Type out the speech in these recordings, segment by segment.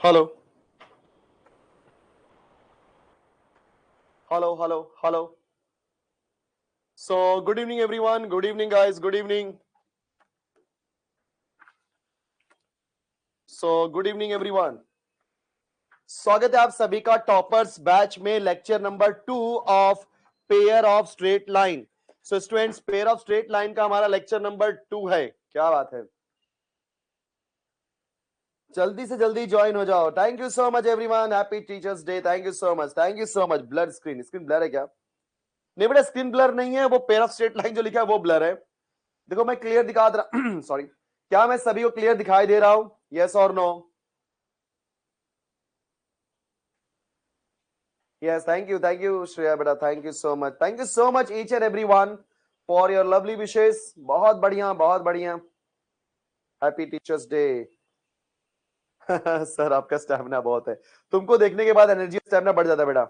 Hello hello hello hello. So good evening everyone, good evening guys, good evening. So good evening everyone. स्वागत है आप सभी का toppers batch में lecture number 2 of pair of straight line. So students, pair of straight line का हमारा lecture number 2 है. क्या बात है, जल्दी से जल्दी ज्वाइन हो जाओ. Thank you so much everyone, happy teachers day. Thank you so much, thank you so much. Blur screen, screen blur है क्या? नहीं बेटा, स्क्रीन ब्लर नहीं है, वो पेयर ऑफ स्ट्रेट लाइन जो लिखा है वो ब्लर है. देखो मैं क्लियर दिखा रहा सॉरी, क्या मैं सभी को क्लियर दिखाई दे रहा हूं? यस और no? Yes, thank you Shreya बेटा, thank you so much, thank you so much each and everyone for your lovely wishes. बहुत बढ़िया, बहुत बढ़िया. Happy teachers day. सर आपका स्टैमिना बहुत है. तुमको देखने के बाद एनर्जी स्टैमिना बढ़ जाता है बेटा.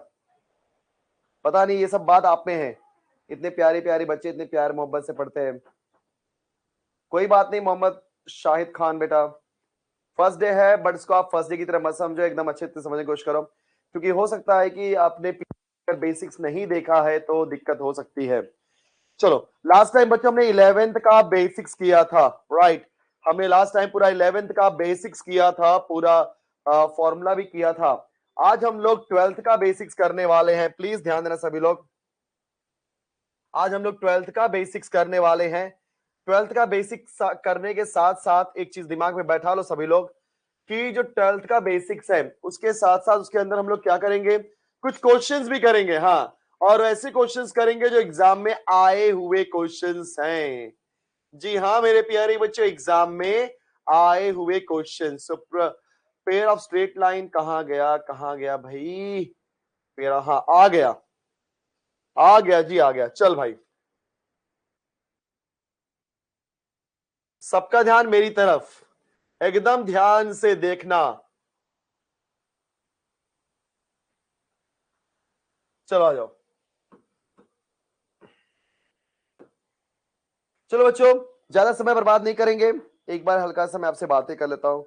पता नहीं ये सब बात आप में है. इतने प्यारे प्यारे बच्चे इतने प्यार मोहब्बत से पढ़ते हैं. कोई बात नहीं मोहम्मद शाहिद खान बेटा, फर्स्ट डे है बट इसको आप फर्स्ट डे की तरह मत समझो, एकदम अच्छे से समझने की कोशिश करो, क्योंकि हो सकता है कि आपने बेसिक्स नहीं देखा है तो दिक्कत हो सकती है. चलो, लास्ट टाइम बच्चों हमने 11th का बेसिक्स किया था, राइट? हमने लास्ट टाइम पूरा 11th का बेसिक्स किया था, पूरा फॉर्मूला भी किया था. आज हम लोग 12th का बेसिक्स करने वाले हैं. प्लीज ध्यान देना सभी लोग, आज हम लोग 12th का बेसिक्स करने वाले हैं. 12th का बेसिक्स करने के साथ साथ एक चीज दिमाग में बैठा लो सभी लोग, कि जो 12th का बेसिक्स है उसके साथ साथ उसके अंदर हम लोग क्या करेंगे, कुछ क्वेश्चंस भी करेंगे. हाँ, और ऐसे क्वेश्चंस करेंगे जो एग्जाम में आए हुए क्वेश्चंस हैं. जी हाँ मेरे प्यारे बच्चों, एग्जाम में आए हुए questions. Pair of straight line कहाँ गया, कहाँ गया भाई? पेयर, हाँ आ गया, आ गया जी, आ गया. चल भाई, सबका ध्यान मेरी तरफ, एकदम ध्यान से देखना. चलो आ जाओ. चलो बच्चों, ज्यादा समय बर्बाद नहीं करेंगे, एक बार हल्का सा मैं आपसे बातें कर लेता हूं.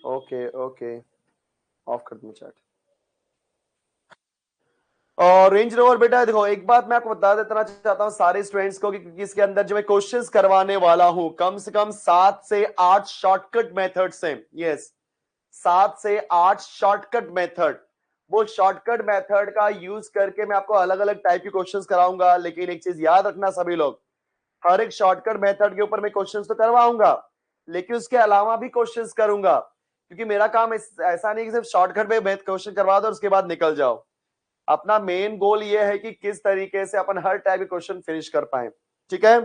ओके ओके, ऑफ कर दूं चैट. और रेंज रोवर बेटा देखो, एक बात मैं आपको बता देना चाहता हूं सारे स्टूडेंट्स को, क्योंकि इसके अंदर जो मैं क्वेश्चंस करवाने वाला हूं कम से कम 7 से 8 शॉर्टकट मेथड्स हैं. यस, 7 से 8 शॉर्टकट मेथड. वो शॉर्टकट मेथड का यूज करके मैं आपको अलग अलग टाइप के क्वेश्चंस कराऊंगा. लेकिन एक चीज याद रखना सभी लोग, हर एक शॉर्टकट मेथड के ऊपर मैं क्वेश्चंस तो करवाऊंगा, लेकिन उसके अलावा भी क्वेश्चंस करूंगा, क्योंकि मेरा काम ऐसा नहीं कि सिर्फ शॉर्टकट में क्वेश्चन करवा दो और उसके बाद निकल जाओ. अपना मेन गोल ये है कि किस तरीके से अपन हर टाइप के क्वेश्चन फिनिश कर पाए. ठीक है,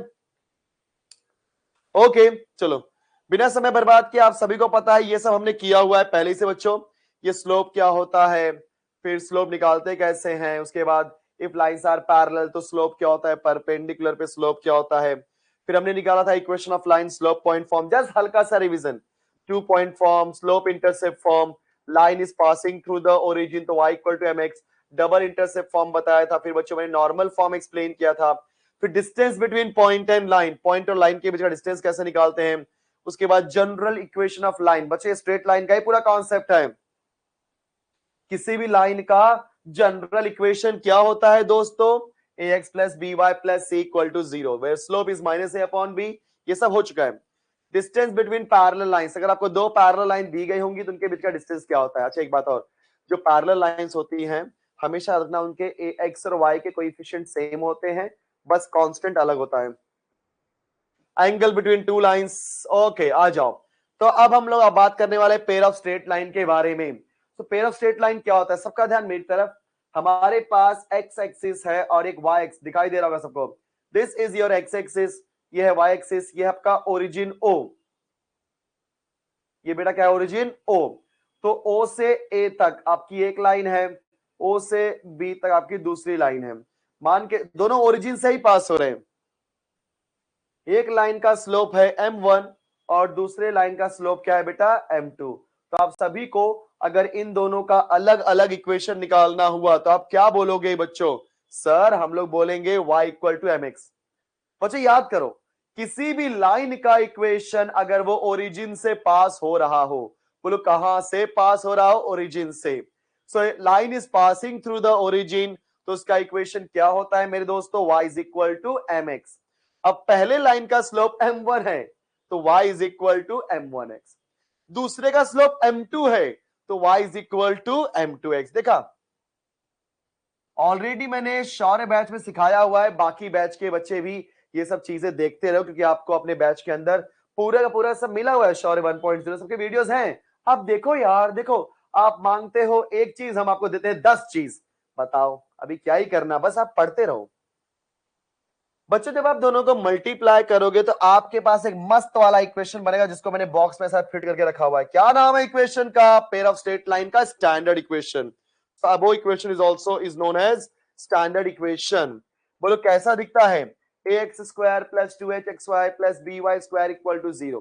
ओके. चलो, बिना समय बर्बाद किए, आप सभी को पता है ये सब हमने किया हुआ है पहले से बच्चों. ये स्लोप क्या होता है, फिर स्लोप निकालते कैसे हैं, उसके बाद इफ लाइंस आर पैरेलल तो स्लोप क्या होता है, परपेंडिकुलर पे स्लोप क्या होता है, फिर हमने निकाला था equation of line, slope point form. Just हल्का सा revision. 2 point form, slope intercept form, line is passing through the origin तो y equal to mx, double intercept form बताया था. फिर बच्चों मैंने नॉर्मल फॉर्म एक्सप्लेन किया था. फिर distance between point and line, point और लाइन के बीच का डिस्टेंस कैसे निकालते हैं. उसके बाद जनरल इक्वेशन ऑफ लाइन. बच्चे स्ट्रेट लाइन का ही पूरा कॉन्सेप्ट है. किसी भी लाइन का जनरल इक्वेशन क्या होता है दोस्तों? ax plus B Y plus C equal to 0 where slope is minus A upon B. ये सब हो चुका है. डिस्टेंस बिटवीन पैरेलल लाइंस, अगर आपको दो पैरेलल लाइन दी गई होंगी तो उनके बीच का डिस्टेंस क्या होता है. अच्छा एक बात और, जो पैरेलल लाइंस होती हैं हमेशा रखना उनके एक्स और वाई के कोएफिशिएंट सेम होते हैं, बस कांस्टेंट अलग होता है. Angle between two lines. Okay आ जाओ. तो अब हम लोग अब बात करने वाले पेयर ऑफ स्ट्रेट लाइन के बारे में. तो पेयर ऑफ स्ट्रेट लाइन क्या होता है, सबका ध्यान मेरी तरफ. हमारे पास एक्स एक्सिस है और एक वाई एक्सिस दिखाई दे रहा होगा सबको. This is your x axis, ये है वाई एक्सिस, ये है आपका ओरिजिन ओ. ये बेटा क्या है, ओरिजिन ओ. तो ओ से ए तक आपकी एक लाइन है, ओ से बी तक आपकी दूसरी लाइन है. मान के दोनों ओरिजिन से ही पास हो रहे हैं. एक लाइन का स्लोप है m1 और दूसरे लाइन का स्लोप क्या है बेटा, m2. तो आप सभी को अगर इन दोनों का अलग अलग इक्वेशन निकालना हुआ तो आप क्या बोलोगे बच्चों? सर हम लोग बोलेंगे y इक्वल टू mx. बच्चों याद करो, किसी भी लाइन का इक्वेशन अगर वो ओरिजिन से पास हो रहा हो, बोलो कहां से पास हो रहा हो? ओरिजिन से। So line is passing through the origin, तो उसका इक्वेशन क्या होता है मेरे दोस्तों? y is equal to M X. अब पहले लाइन का स्लोप m1 है तो y is equal to m1x, दूसरे का स्लोप m2 है तो y is equal to m2x। देखा, ऑलरेडी मैंने शौर्य बैच में सिखाया हुआ है, बाकी बैच के बच्चे भी ये सब चीजें देखते रहो, क्योंकि आपको अपने बैच के अंदर पूरा का पूरा सब मिला हुआ है। शौर्य 1.0 सबके वीडियोस हैं, आप देखो यार, देखो। आप मांगते हो एक चीज, हम आपको देते हैं 10 चीज। बताओ अभी क्या ही करना, बस आप पढ़ते रहो। बच्चों जब आप दोनों को मल्टीप्लाई करोगे तो आपके पास एक मस्त वाला इक्वेशन बनेगा, जिसको मैंने बॉक्स में ऐसा फिट करके रखा हुआ है। क्या नाम है इक्वेशन का? पेयर ऑफ स्ट्रेट लाइन का स्टैंडर्ड इक्वेशन। अबो equation is also is known as standard equation. बोलो कैसा दिखता है? ax square plus 2hxy plus by square equal to 0।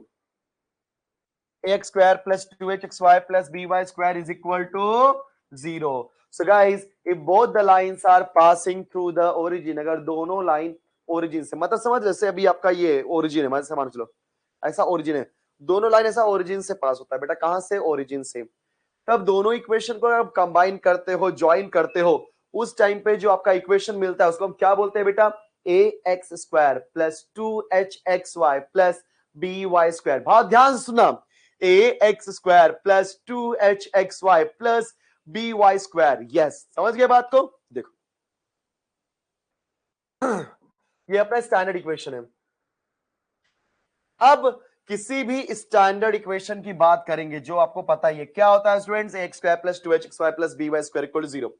ax square plus 2hxy plus by square is equal to 0। So guys, if both the lines are passing through the origin, अगर दोनों line origin से, मतलब समझ, जैसे अभी आपका ये origin है, मतलब मान चलो ऐसा ओरिजिन है, दोनों लाइन ऐसा ओरिजिन से पास होता है बेटा। कहां से? ओरिजिन से। तब दोनों इक्वेशन को आप कंबाइन करते हो, ज्वाइन करते हो, उस टाइम पे जो आपका इक्वेशन मिलता है उसको हम क्या बोलते हैं बेटा? ax square plus 2hxy plus by square. बहुत ध्यान से सुनना, ax square plus 2hxy plus by square. Yes, समझ गए बात को? देखो ये अपना स्टैंडर्ड इक्वेशन है। अब किसी भी स्टैंडर्ड इक्वेशन की बात करेंगे, जो आपको पता ही है क्या होता है students, X square plus 2hxy plus by square equal to 0।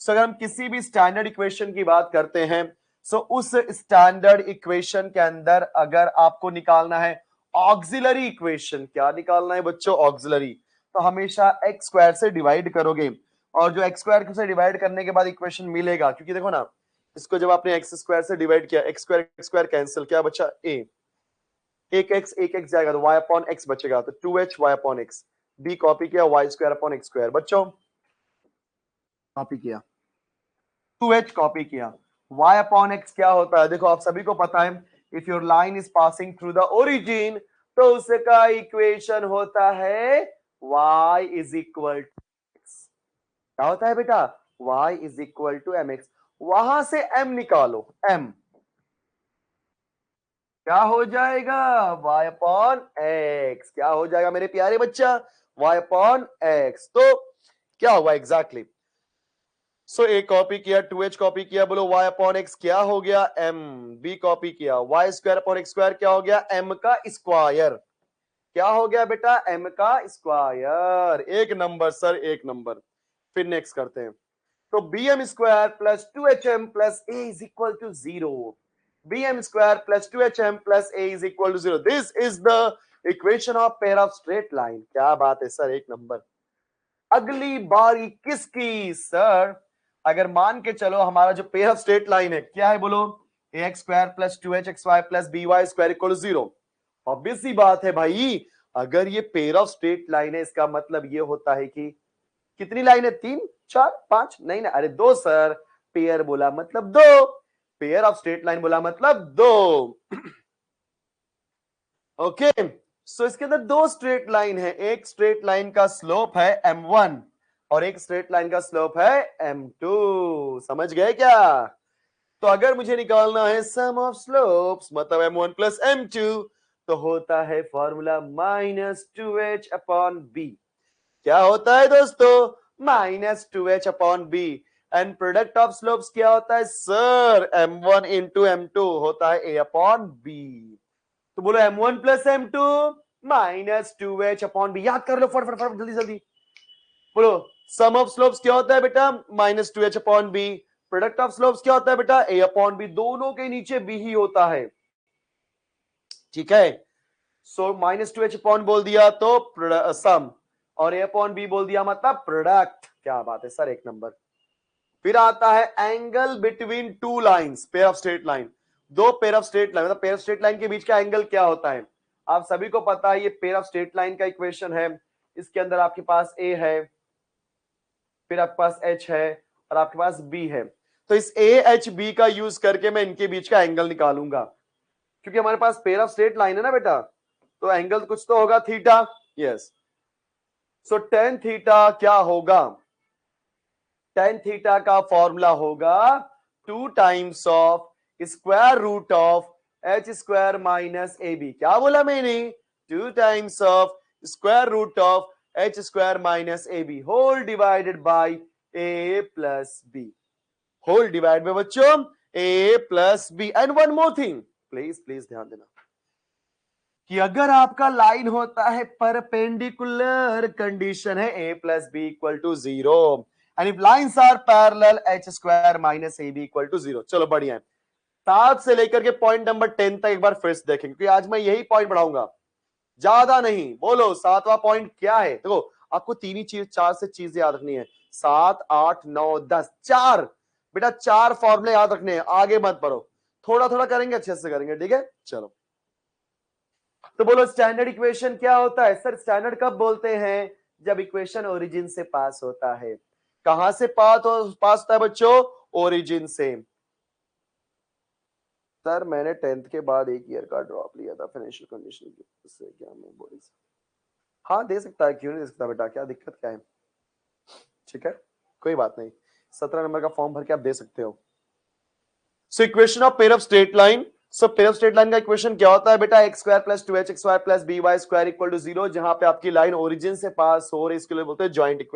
So अगर हम किसी भी स्टैंडर्ड इक्वेशन की बात करते हैं, सो उस स्टैंडर्ड इक्वेशन के अंदर अगर आपको निकालना है ऑक्सिलरी इक्वेशन, क्या निकालना है बच्चों? ऑक्सिलरी। तो हमेशा एक्स स्क्वायर से डिवाइड करोगे, और जो एक्स स्क्वायर से डिवाइड करने के बाद इक्वेशन मिलेगा, क्योंकि देखो ना, इसको जब आपने एक्स स्क्वायर से डिवाइड किया, एक्स स्क्वायर कैंसिल, क्या बचा? ए, एक एक्स जाएगा तो y अपॉन एक्स बचेगा, तो 2h y अपॉन एक्स। बी कॉपी किया, y square upon X square. बच्चों कॉपी किया, 2h कॉपी किया, y अपॉन एक्स क्या होता है? देखो आप सभी को पता है, if your line is passing through the origin, तो उसका इक्वेशन होता है y is equal to X. क्या होता है बेटा? y is equal to M X. वहां से m निकालो, m क्या हो जाएगा? y upon X. क्या हो जाएगा मेरे प्यारे बच्चा? y upon X. तो क्या हुआ एग्जैक्टली? सो ए कॉपी किया, 2h कॉपी किया, बोलो y अपॉन एक्स क्या हो गया? m। b कॉपी किया, y square upon X square क्या हो गया? m का स्क्वायर। क्या हो गया बेटा? m का स्क्वायर। एक नंबर सर, एक नंबर। फिर नेक्स्ट करते हैं, तो bm square plus 2hm plus a is equal to 0। bm square plus 2hm plus a is equal to 0. This is the equation of pair of straight line. क्या बात है sir, एक number. अगली बारी किसकी सर? अगर मान के चलो हमारा जो पेयर ऑफ स्ट्रेट लाइन है क्या है, बोलो? ax square plus 2hxy plus by square equal to 0। Obvious सी बात है भाई, अगर ये पेयर ऑफ स्ट्रेट लाइन है, इसका मतलब ये होता है कि कितनी लाइन है? 3 4 5? नहीं ना, अरे 2 सर। पेयर बोला मतलब 2, पेयर ऑफ स्ट्रेट लाइन बोला मतलब 2। ओके, सो इसके अंदर 2 स्ट्रेट लाइन है, एक स्ट्रेट लाइन का स्लोप है m1 और एक स्ट्रेट लाइन का स्लोप है m2। समझ गए क्या? तो अगर मुझे निकालना है सम ऑफ स्लोप्स, मतलब m1 प्लस m2, तो होता है फॉर्मूला -2h अपॉन b। क्या होता है दोस्तों? -2h upon b। And product of slopes क्या होता है सर? m1 इंटू m2 होता है a अपॉन b। तो बोलो m1 plus m2 -2h upon b। याद कर लो फटाफट जल्दी जल्दी। बोलो सम ऑफ स्लोप्स क्या होता है बेटा? -2h upon b। Product of slopes क्या होता है बेटा? a upon b। दोनों के नीचे b ही होता है, ठीक है। सो -2h अपॉन बोल दिया तो सम, और a अपॉन b बोल दिया मतलब प्रोडक्ट। क्या बात है सर, एक नंबर। फिर आता है angle between two lines, pair of straight line. दो पेयर ऑफ स्ट्रेट लाइन, मतलब पेयर ऑफ स्ट्रेट लाइन के बीच का एंगल क्या होता है? आप सभी को पता है, ये पेयर ऑफ स्ट्रेट लाइन का इक्वेशन है। इसके अंदर आपके पास a है, फिर आपके पास h है, और आपके पास b है। तो इस a h b का यूज करके मैं इनके बीच का एंगल निकालूंगा। क्योंकि हमारे पास पेयर ऑफ स्ट्रेट लाइन है ना बेटा, तो एंगल कुछ तो होगा theta. Yes, so tan theta क्या होगा, टेन थीटा का फॉर्मूला होगा 2 times of square root of H square minus A B. क्या बोला मैंने, 2 times of square root of H square minus A B whole divided by A plus B, whole divide by बच्चों A plus B. And one more thing, please please ध्यान देना कि अगर आपका line होता है परपेंडिकुलर, कंडीशन है A plus B equal to 0, and if lines are parallel H square minus A B equal to 0। चलो बढ़िया है, 7 से लेकर के पॉइंट नंबर 10 तक एक बार फिर से देखेंगे, क्योंकि आज मैं यही पॉइंट पढ़ाऊंगा, ज्यादा नहीं। बोलो 7वां पॉइंट क्या है। देखो आपको तीन ही चीज, 4 से चीजें याद रखनी है, 7 8 9 10, 4 बेटा, 4 फॉर्मूले याद रखने हैं, आगे मत पढ़ो, थोड़ा थोड़ा करेंगे, अच्छे से करेंगे, ठीक है। चलो तो बोलो स्टैंडर्ड इक्वेशन क्या होता है। सर स्टैंडर्ड कब बोलते हैं, जब इक्वेशन ओरिजिन से पास होता है। कहां से पास होता है बच्चों, ओरिजिन से। सर मैंने 10th के बाद एक ईयर का ड्रॉप लिया था फाइनेंशियल कंडीशन की, उससे क्या मैं बोल, हाँ दे सकता है, क्यों नहीं दे सकता बेटा, क्या दिक्कत क्या है, ठीक है कोई बात नहीं, 17 नंबर का फॉर्म भर के आप दे सकते हो। So equation of pair of straight line, so pair of straight line का इक्वेशन क्या होता है बेटा, X square plus 2h X square plus B Y square equal to 0, जहां पे आपकी लाइन ओरिजिन से पास हो रही है, इसके लिए बोलते हैं joint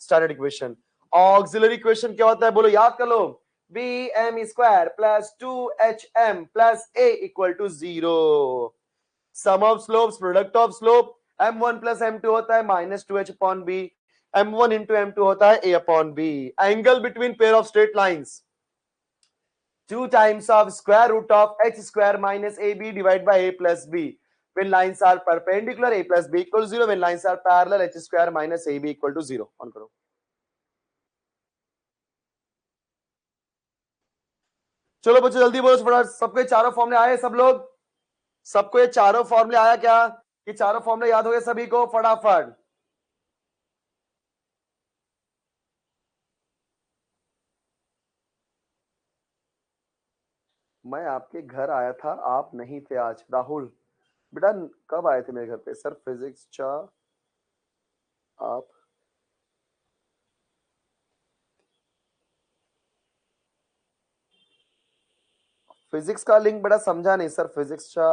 standard equation. Auxiliary equation क्या होता है, बोलो याद कर लो, B M square plus 2hm plus a equal to 0। Sum of slopes, product of slope, m1 plus m2 होता है minus 2h upon B, m1 into m2 होता है a upon B. Angle between pair of straight lines 2 times of square root of h square minus ab divided by a plus b when lines are perpendicular, a plus b equal to 0, when lines are parallel, h square minus ab equal to 0। On करो। चलो बच्चों जल्दी बोलो फटाफट, सबके चारों फॉर्मूले आए सब लोग, सबको ये चारों फॉर्मूले आया क्या, ये चारों फॉर्मूले याद हो गए सभी को, फटाफट। मैं आपके घर आया था, आप नहीं थे आज। राहुल बेटा कब आए थे मेरे घर पे, सर फिजिक्स चा आप, फिजिक्स का लिंक बेटा समझा नहीं सर, फिजिक्स चा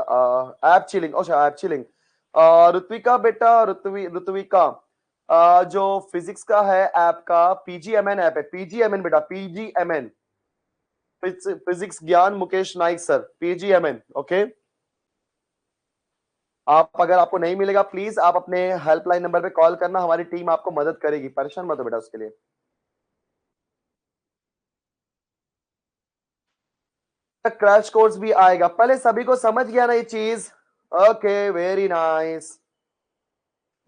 ऐप चिलिंग, अच्छा ऐप चिलिंग। ऋत्विका बेटा, ऋत्विका जो फिजिक्स का है ऐप का, पीजीएमएन ऐप है, पीजीएमएन बेटा, पीजीएमएन फिजिक्स ज्ञान मुकेश नाइक सर, पीजीएमएन। ओके, आप अगर आपको नहीं मिलेगा प्लीज आप अपने हेल्पलाइन नंबर पे कॉल करना, हमारी टीम आपको मदद करेगी, परेशान मत हो बेटा उसके लिए। क्रैश कोर्स भी आएगा, पहले सभी को समझ गया ना ये चीज। ओके वेरी नाइस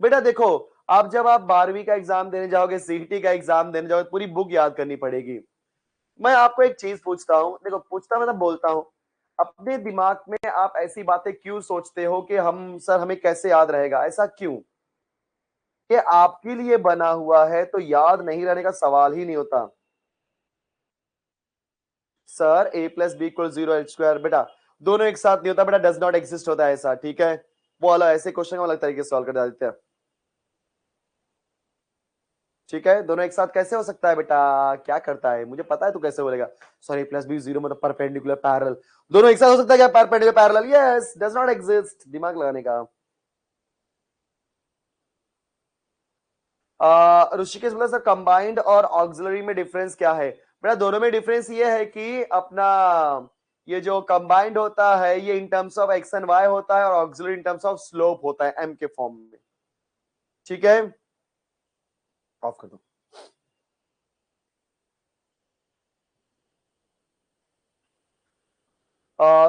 बेटा। देखो आप जब आप 12वीं का एग्जाम देने जाओगे, सीईटी का एग्जाम देने जाओगे, पूरी बुक याद करनी पड़ेगी। मैं आपको एक चीज पूछता हूं, देखो पूछता मतलब बोलता हूं, अपने दिमाग में आप ऐसी बातें क्यों सोचते हो कि हम सर हमें कैसे याद रहेगा, ऐसा क्यों, कि आपके लिए बना हुआ है तो याद नहीं रहने का सवाल ही नहीं होता। Sir a plus B equal 0 H square, बेटा दोनों एक साथ नहीं होता बेटा, डज नॉट एग्जिस्ट होता है ऐसा, ठीक है। वो अलग ऐसे क्वेश्चन को अलग तरीके से सॉल्व कर देते हैं, ठीक है। दोनों एक साथ कैसे हो सकता है बेटा, क्या करता है मुझे पता है तू कैसे बोलेगा। सॉरी प्लस बी 0 मतलब परपेंडिकुलर पैरेलल, दोनों एक साथ हो सकता है क्या, perpendicular parallel, yes does not exist, दिमाग लगाने का। ऋषिकेश बोला सर कंबाइंड और ऑक्सिलरी में डिफरेंस क्या है, बेटा दोनों में डिफरेंस ये है कि अपना ये जो कंबाइंड होता है ये in terms of X and Y होता है, और auxiliary in terms of slope होता है एम के फॉर्म में, ठीक है। ऑफ कर दो।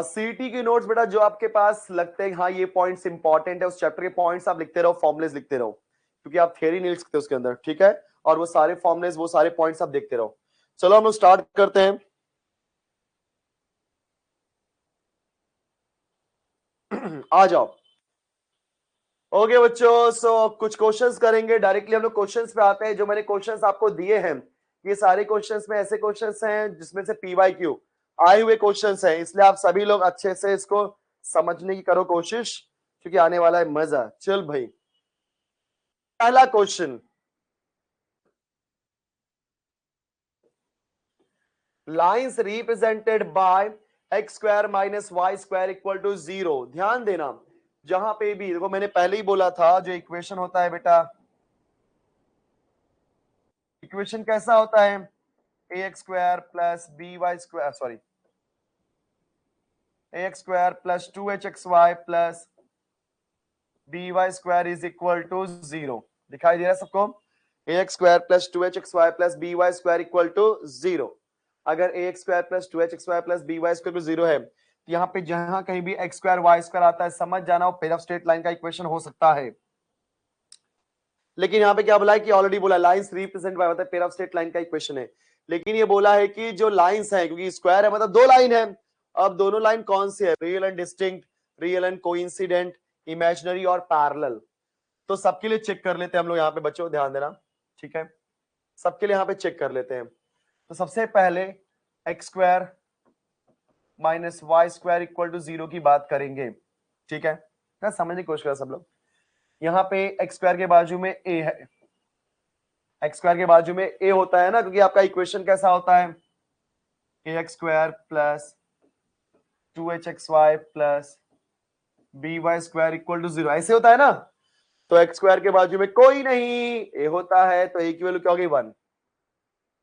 सीटी के नोट्स बेटा जो आपके पास लगते हैं, हाँ ये पॉइंट्स इंपॉर्टेंट है, उस चैप्टर के पॉइंट्स आप लिखते रहो, फॉर्मुलेस लिखते रहो, क्योंकि आप थियरी नहीं लिख सकते उसके अंदर, ठीक है। और वो सारे फॉर्मुलेस, वो सारे पॉइंट्स आप देखते रहो। चलो हम लोग स्टार्ट करते हैं। आ जाओ। ओके बच्चों, सो कुछ क्वेश्चंस करेंगे, डायरेक्टली हम लोग क्वेश्चंस पे आते हैं। जो मैंने क्वेश्चंस आपको दिए हैं, ये सारे क्वेश्चंस में ऐसे क्वेश्चंस हैं जिसमें से पीवाईक्यू आए हुए क्वेश्चंस हैं, इसलिए आप सभी लोग अच्छे से इसको समझने की करो कोशिश, क्योंकि आने वाला है मजा। चल भाई, पहला question, lines represented by X square minus Y square equal to 0। ध्यान देना, जहां पे भी देखो, मैंने पहले ही बोला था जो इक्वेशन होता है बेटा, इक्वेशन कैसा होता है, A X square plus B Y square, sorry, A X square plus 2hxy plus B Y square is equal to 0। दिखाई दे रहा है सबको, A X square plus 2hxy plus B Y square equal to 0। अगर A X square plus 2hxy plus B Y square 0 है, तो यहाँ पे जहां कहीं भी एक्स स्क्वायर वाई स्क्वायर आता है, समझ जाना वो पेयर ऑफ स्ट्रेट लाइन का इक्वेशन हो सकता है। लेकिन यहाँ पे क्या बोला है कि ऑलरेडी बोला लाइंस रिप्रेजेंट बाय, मतलब पेयर ऑफ स्ट्रेट लाइन का इक्वेशन है। लेकिन ये बोला है कि जो लाइंस है, क्योंकि स्क्वायर है मतलब दो लाइन है, अब दोनों लाइन कौन सी है, real and distinct, real and coincident, imaginary और पैरेलल। तो सबके लिए चेक कर लेते हैं हम लोग यहाँ पे, बच्चों ध्यान देना, ठीक है, सबके लिए यहाँ पे चेक कर लेते हैं। तो सबसे पहले X square minus Y square equal to 0 की बात करेंगे, ठीक है ना, समझने की कोशिश करें सब लोग। यहाँ पे एक्स स्क्वायर के बाजू में ए है, एक्स स्क्वायर के बाजू में ए होता है ना, क्योंकि आपका इक्वेशन कैसा होता है, A X square plus 2hxy plus B Y square equal to 0, ऐसे होता है ना। तो एक्स स्क्वायर के बाजू में कोई नहीं, ए होता है, तो ए की वैल्यू क्या होगी 1।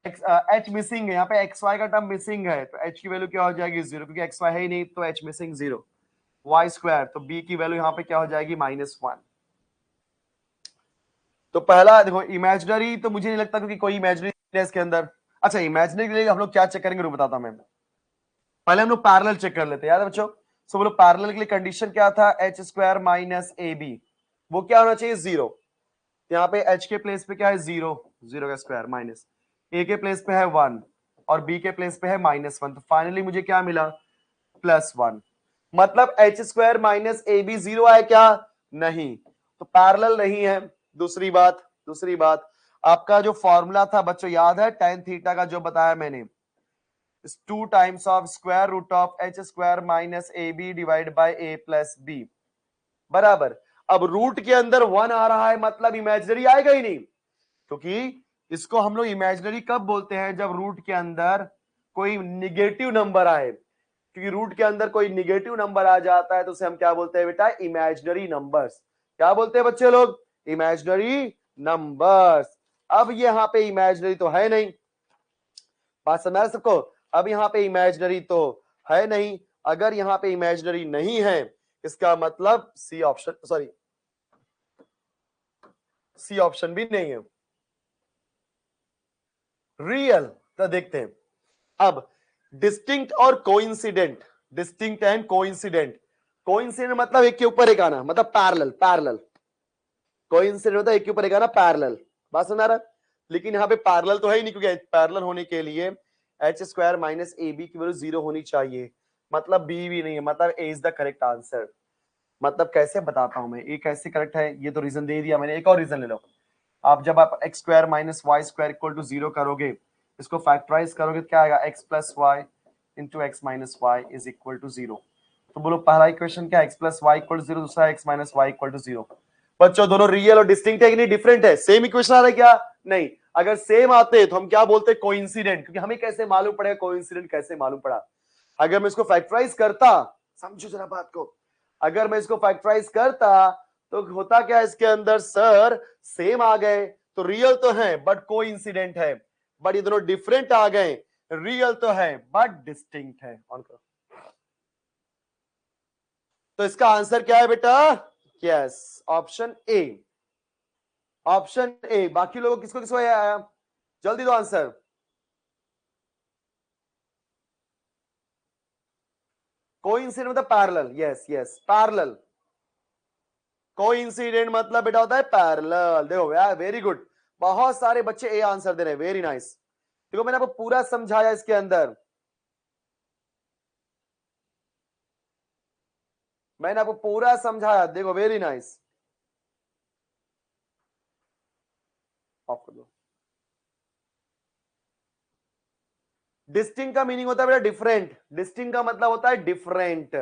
एच मिसिंग है यहाँ पे, एक्स वाई का टर्म मिसिंग है, तो एच की वैल्यू क्या हो जाएगी 0, क्योंकि एक्स वाई है ही नहीं, तो एच मिसिंग 0। वाई स्क्वायर, तो बी की वैल्यू यहाँ पे क्या हो जाएगी -1। तो पहला देखो इमेजिनरी, तो मुझे नहीं लगता क्योंकि कोई इमेजिनरी है इसके अंदर। अच्छा, इमेजिनरी के लिए हम लोग क्या चेक करेंगे, रुक बताता हूं मैं। पहले हम लोग पैरेलल चेक कर लेते हैं, याद है बच्चों। सो बोलो पैरेलल के लिए कंडीशन क्या था, H square minus A B, वो क्या होना चाहिए 0। यहाँ पे एच के प्लेस पे क्या है 0, 0 का स्क्वायर, माइनस ए के प्लेस पे है 1 और बी के प्लेस पे है -1, तो फाइनली मुझे क्या मिला +1। मतलब H square minus A B 0 है क्या, नहीं, तो पैरेलल नहीं है। दूसरी बात आपका जो फॉर्मूला था बच्चों याद है, tan थीटा का जो बताया मैंने, 2 times of square root of H square minus A B divide by A plus B बराबर। अब रूट के अंदर 1 आ रहा है, मतलब इमेजिनरी आएगा ही नहीं, क्योंकि इसको हम लोग इमेजिनरी कब बोलते हैं, जब रूट के अंदर कोई निगेटिव नंबर आए। क्योंकि रूट के अंदर कोई निगेटिव नंबर आ जाता है तो उसे हम क्या बोलते हैं बेटा, इमेजिनरी नंबर्स। क्या बोलते हैं बच्चे लोग, इमेजिनरी नंबर्स। अब यहाँ पे इमेजिनरी तो है नहीं, बात समझ रहे सबको। अब यहाँ पे इमेजिनरी तो है नहीं, अगर यहाँ पे इमेजिनरी नहीं है, इसका मतलब C option, sorry C option भी नहीं है, रियल। तो देखते हैं अब, डिस्टिंक्ट और coincident, distinct and coincident. Coincident मतलब एक के ऊपर एक आना, मतलब पैरेलल। कोइंसिडेंट मतलब एक के ऊपर एक आना, पैरेलल। बात समझ आ रहा है। लेकिन यहाँ पे पैरेलल तो है ही नहीं, क्योंकि पैरेलल होने के लिए H square minus A B की वैल्यू 0 होनी चाहिए, मतलब बी भी नहीं है, मतलब A is the correct answer. मतलब कैसे बताता हूं मैं, ए कैसे करेक्ट है, ये तो रीजन दे दिया मैंने, एक और रीजन ले लो। आप जब आप X square minus Y square equal to 0 करोगे, इसको फैक्टराइज करोगे तो क्या आएगा, X plus Y into X minus Y is equal to 0। तो बोलो पहला इक्वेशन क्या, X plus Y equal to 0, दूसरा X minus Y equal to 0। बच्चों दोनों रियल और डिस्टिंक्ट है कि नहीं, डिफरेंट है, सेम इक्वेशन आ रहा है क्या, नहीं। अगर सेम आते तो हम क्या बोलते, कोइंसिडेंट, क्योंकि हमें कैसे मालूम पड़ेगा कोइंसिडेंट, कैसे मालूम पड़ा, अगर मैं इसको फैक्टराइज करता, समझो जरा बात को, अगर मैं इसको फैक्टराइज करता तो होता क्या इसके अंदर, सर सेम आ गए तो रियल तो है बट कोइंसिडेंट है, बट ये दोनों डिफरेंट आ गए, रियल तो है बट डिस्टिंक्ट है। ऑन करो। तो इसका आंसर क्या है बेटा, yes option A, option A. बाकी लोगों किसको किसको आया, जल्दी दो आंसर। कोइंसिडेंट मतलब parallel, yes yes parallel. Coincident मतलब बेटा होता है पैरेलल। देखो यार वेरी गुड, बहुत सारे बच्चे ए आंसर दे रहे हैं, वेरी नाइस। देखो मैंने आपको पूरा समझाया इसके अंदर, मैंने आपको पूरा समझाया, देखो वेरी नाइस। ऑफ कर दो। डिस्टिंक्ट का मीनिंग होता है बेटा डिफरेंट, डिस्टिंक्ट का मतलब होता है डिफरेंट।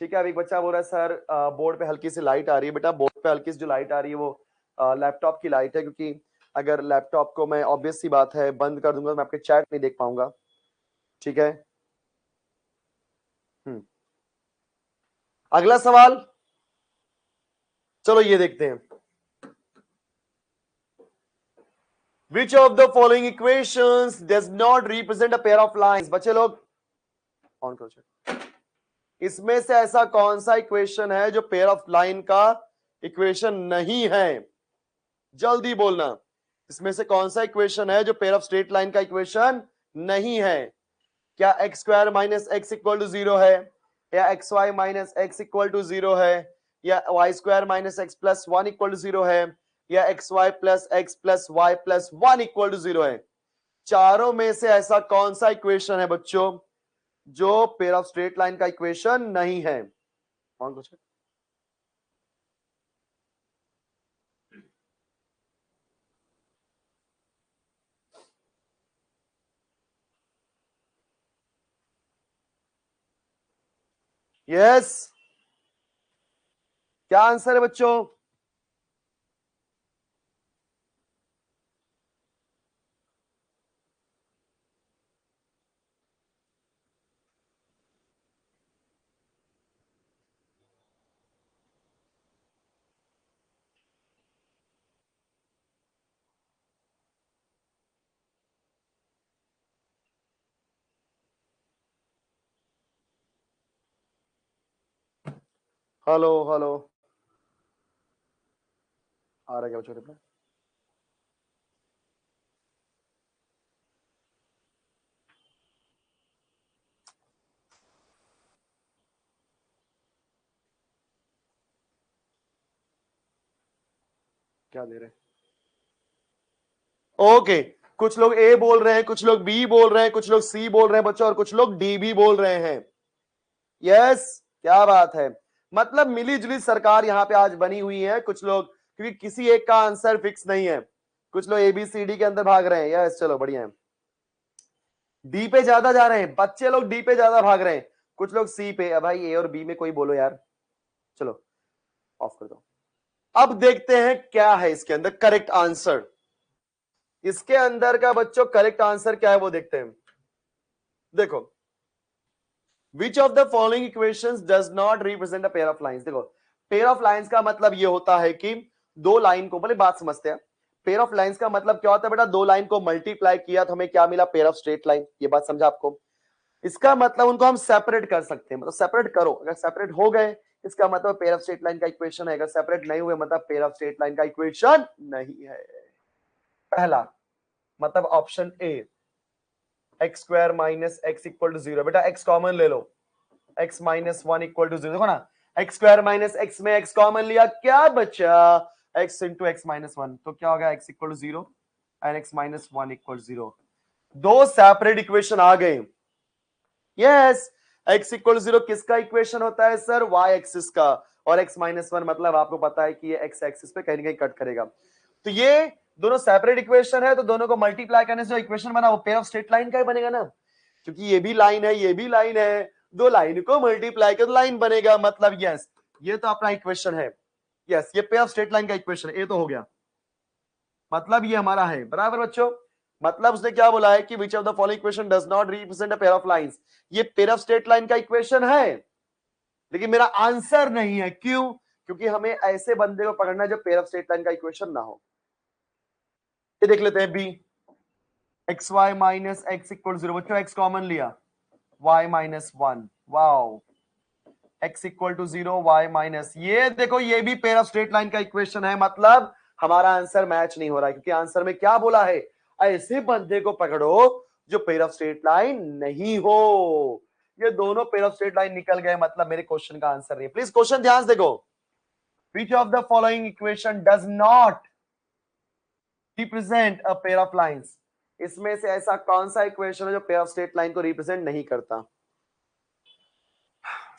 ठीक है। अभी एक बच्चा बोल रहा है सर बोर्ड पे हल्की सी लाइट आ रही है। बेटा बोर्ड पे हल्की सी जो लाइट आ रही है वो लैपटॉप की लाइट है, क्योंकि अगर लैपटॉप को मैं, ऑब्वियस सी बात है, बंद कर दूंगा तो मैं आपके चैट नहीं देख पाऊंगा। ठीक है। अगला सवाल, चलो ये देखते हैं। Which of the following equations does not represent a pair of lines? बच्चे लोग ऑन करो चैट। इसमें से ऐसा कौन सा इक्वेशन है जो पेयर ऑफ लाइन का इक्वेशन नहीं है? जल्दी बोलना। इसमें से कौन सा इक्वेशन है जो पेयर ऑफ स्ट्रेट लाइन का इक्वेशन नहीं है? क्या X square minus X equal to 0 है, या X Y minus X equal to 0 है, या Y square minus X plus 1 equal to 0 है, या X Y plus X plus Y plus 1 equal to 0 है? चारों में से ऐसा कौन सा इक्वेशन है बच्चों जो पेयर ऑफ स्ट्रेट लाइन का इक्वेशन नहीं है? कौन पूछे? यस, क्या आंसर है बच्चों? हेलो हेलो, आ रहा क्या बच्चों रिप्लाई? क्या दे रहे? ओके, कुछ लोग ए बोल रहे हैं, कुछ लोग बी बोल रहे हैं, कुछ लोग सी बोल रहे हैं बच्चों, और कुछ लोग डी भी बोल रहे हैं। यस, क्या बात है। मतलब मिली जुली सरकार यहां पे आज बनी हुई है। कुछ लोग, क्योंकि किसी एक का आंसर फिक्स नहीं है, कुछ लोग एबीसीडी के अंदर भाग रहे हैं। यस, चलो बढ़िया है। डी पे ज्यादा जा रहे हैं बच्चे लोग, डी पे ज्यादा भाग रहे हैं। कुछ लोग सी पे। अब भाई ए और बी में कोई बोलो यार। चलो ऑफ कर दो। अब देखते हैं क्या है इसके अंदर करेक्ट आंसर। इसके अंदर का बच्चों करेक्ट आंसर क्या है वो देखते हैं। देखो, which of the following equations does not represent a pair of lines? देखो, पेयर ऑफ लाइंस का मतलब ये होता है कि दो लाइन को, बोले बात समझते हैं। पेयर ऑफ लाइंस का मतलब क्या होता है बेटा? दो लाइन को मल्टीप्लाई किया तो हमें क्या मिला? Pair of straight line. ये बात समझा आपको? इसका मतलब उनको हम सेपरेट कर सकते हैं, मतलब सेपरेट करो। अगर सेपरेट हो गए इसका मतलब पेयर ऑफ स्ट्रेट लाइन का इक्वेशन है। अगर सेपरेट नहीं हुए मतलब पेयर ऑफ स्ट्रेट लाइन का इक्वेशन नहीं है। पहला मतलब option A, X square minus X equal to 0। बेटा एक्स कॉमन ले लो, एक्स माइनस 1 इक्वल टू 0। देखो ना, एक्स स्क्वायर माइनस एक्स में एक्स कॉमन लिया, क्या बचा? X into X minus 1। तो क्या होगा? X equal to 0 and x minus 1 equal 0। दो सेपरेट इक्वेशन आ गए। यस, एक्स इक्वल 0 किसका इक्वेशन होता है सर? वाई एक्सिस का। और एक्स माइनस 1 मतलब आपको पता है कि ये एक्स एक्सिस पे कहीं ना कहीं कट करेगा। तो ये दोनों सेपरेट इक्वेशन है, तो दोनों को मल्टीप्लाई करने से जो इक्वेशन बना वो पेयर ऑफ स्ट्रेट लाइन का ही बनेगा ना, क्योंकि ये भी लाइन है ये भी लाइन है। दो लाइन को मल्टीप्लाई कर लाइन बनेगा। मतलब यस, ये तो अपना इक्वेशन है। यस, ये पेयर ऑफ स्ट्रेट लाइन का इक्वेशन है। ये तो हो गया, मतलब ये हमारा है। बराबर बच्चों? मतलब उसने क्या बोला है कि विच of the following equation does not represent a pair of lines? ये पेयर ऑफ स्ट्रेट लाइन का इक्वेशन है, लेकिन मेरा आंसर नहीं है। क्यों? क्योंकि हमें ऐसे बंदे को पकड़ना है जो पेयर ऑफ स्ट्रेट लाइन का इक्वेशन ना हो। ये देख लेते हैं B, X Y minus X equal 0। बच्चों एक्स कॉमन लिया, Y minus 1। Wow, X equal to 0 Y minus, ये देखो ये भी पेयर ऑफ स्ट्रेट लाइन का इक्वेशन है। मतलब हमारा आंसर मैच नहीं हो रहा है, क्योंकि आंसर में क्या बोला है? ऐसे बंदे को पकड़ो जो पेयर ऑफ स्ट्रेट लाइन नहीं हो। ये दोनों पेयर ऑफ स्ट्रेट लाइन निकल गए, मतलब मेरे क्वेश्चन का आंसर नहीं है। प्लीज क्वेश्चन ध्यान से देखो। Which of the following equation does not represent a pair of lines? इसमें से ऐसा कौन सा इक्वेशन है जो पेयर ऑफ स्ट्रेट लाइन को रिप्रेजेंट नहीं करता?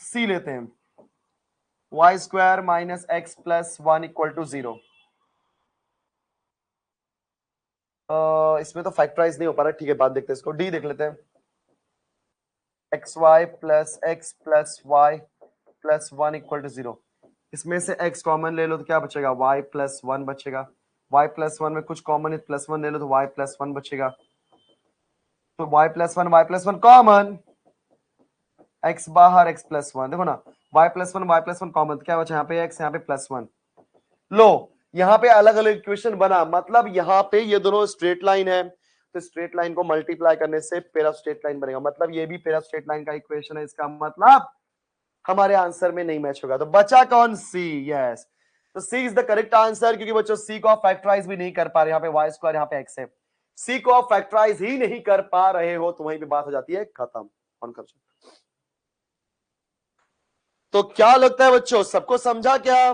सी लेते हैं, Y square minus X plus 1 equal to 0। इसमें तो फैक्टराइज नहीं हो पा रहा। ठीक है, बात देखते हैं इसको। डी देख लेते हैं, X Y plus X plus Y plus one equal to zero. इसमें से x कॉमन ले लो तो क्या बचेगा, y प्लस वन बचेगा। y प्लस वन में कुछ कॉमन है, प्लस वन ले लो तो y प्लस वन बचेगा। तो y plus one common, x बाहर, x प्लस वन, देखो ना y प्लस वन कॉमन, क्या बचा यहाँ पे x, यहाँ पे प्लस वन। लो यहाँ पे अलग अलग इक्वेशन बना, मतलब यहाँ पे ये दोनों स्ट्रेट लाइन है, तो स्ट्रेट लाइन को मल्टीप्लाई करने से पेयर ऑफ स्ट्रेट लाइन बनेगा, मतलब ये भी पेयर ऑफ स्ट्रेट लाइन का इक्वेशन है। इसका मतलब हमारे आंसर में नहीं मैच होगा, तो बचा कौन, सी। यस, तो सी इज द करेक्ट आंसर, क्योंकि बच्चों सी को आप फैक्टराइज भी नहीं कर पा रहे, यहाँ पे वाई स्क्वायर, यहाँ पे एक्स है, सी को आप फैक्टराइज ही नहीं कर पा रहे हो, तो वहीं पे बात हो जाती है खत्म। ऑन कर। तो क्या लगता है बच्चों, सबको समझा क्या?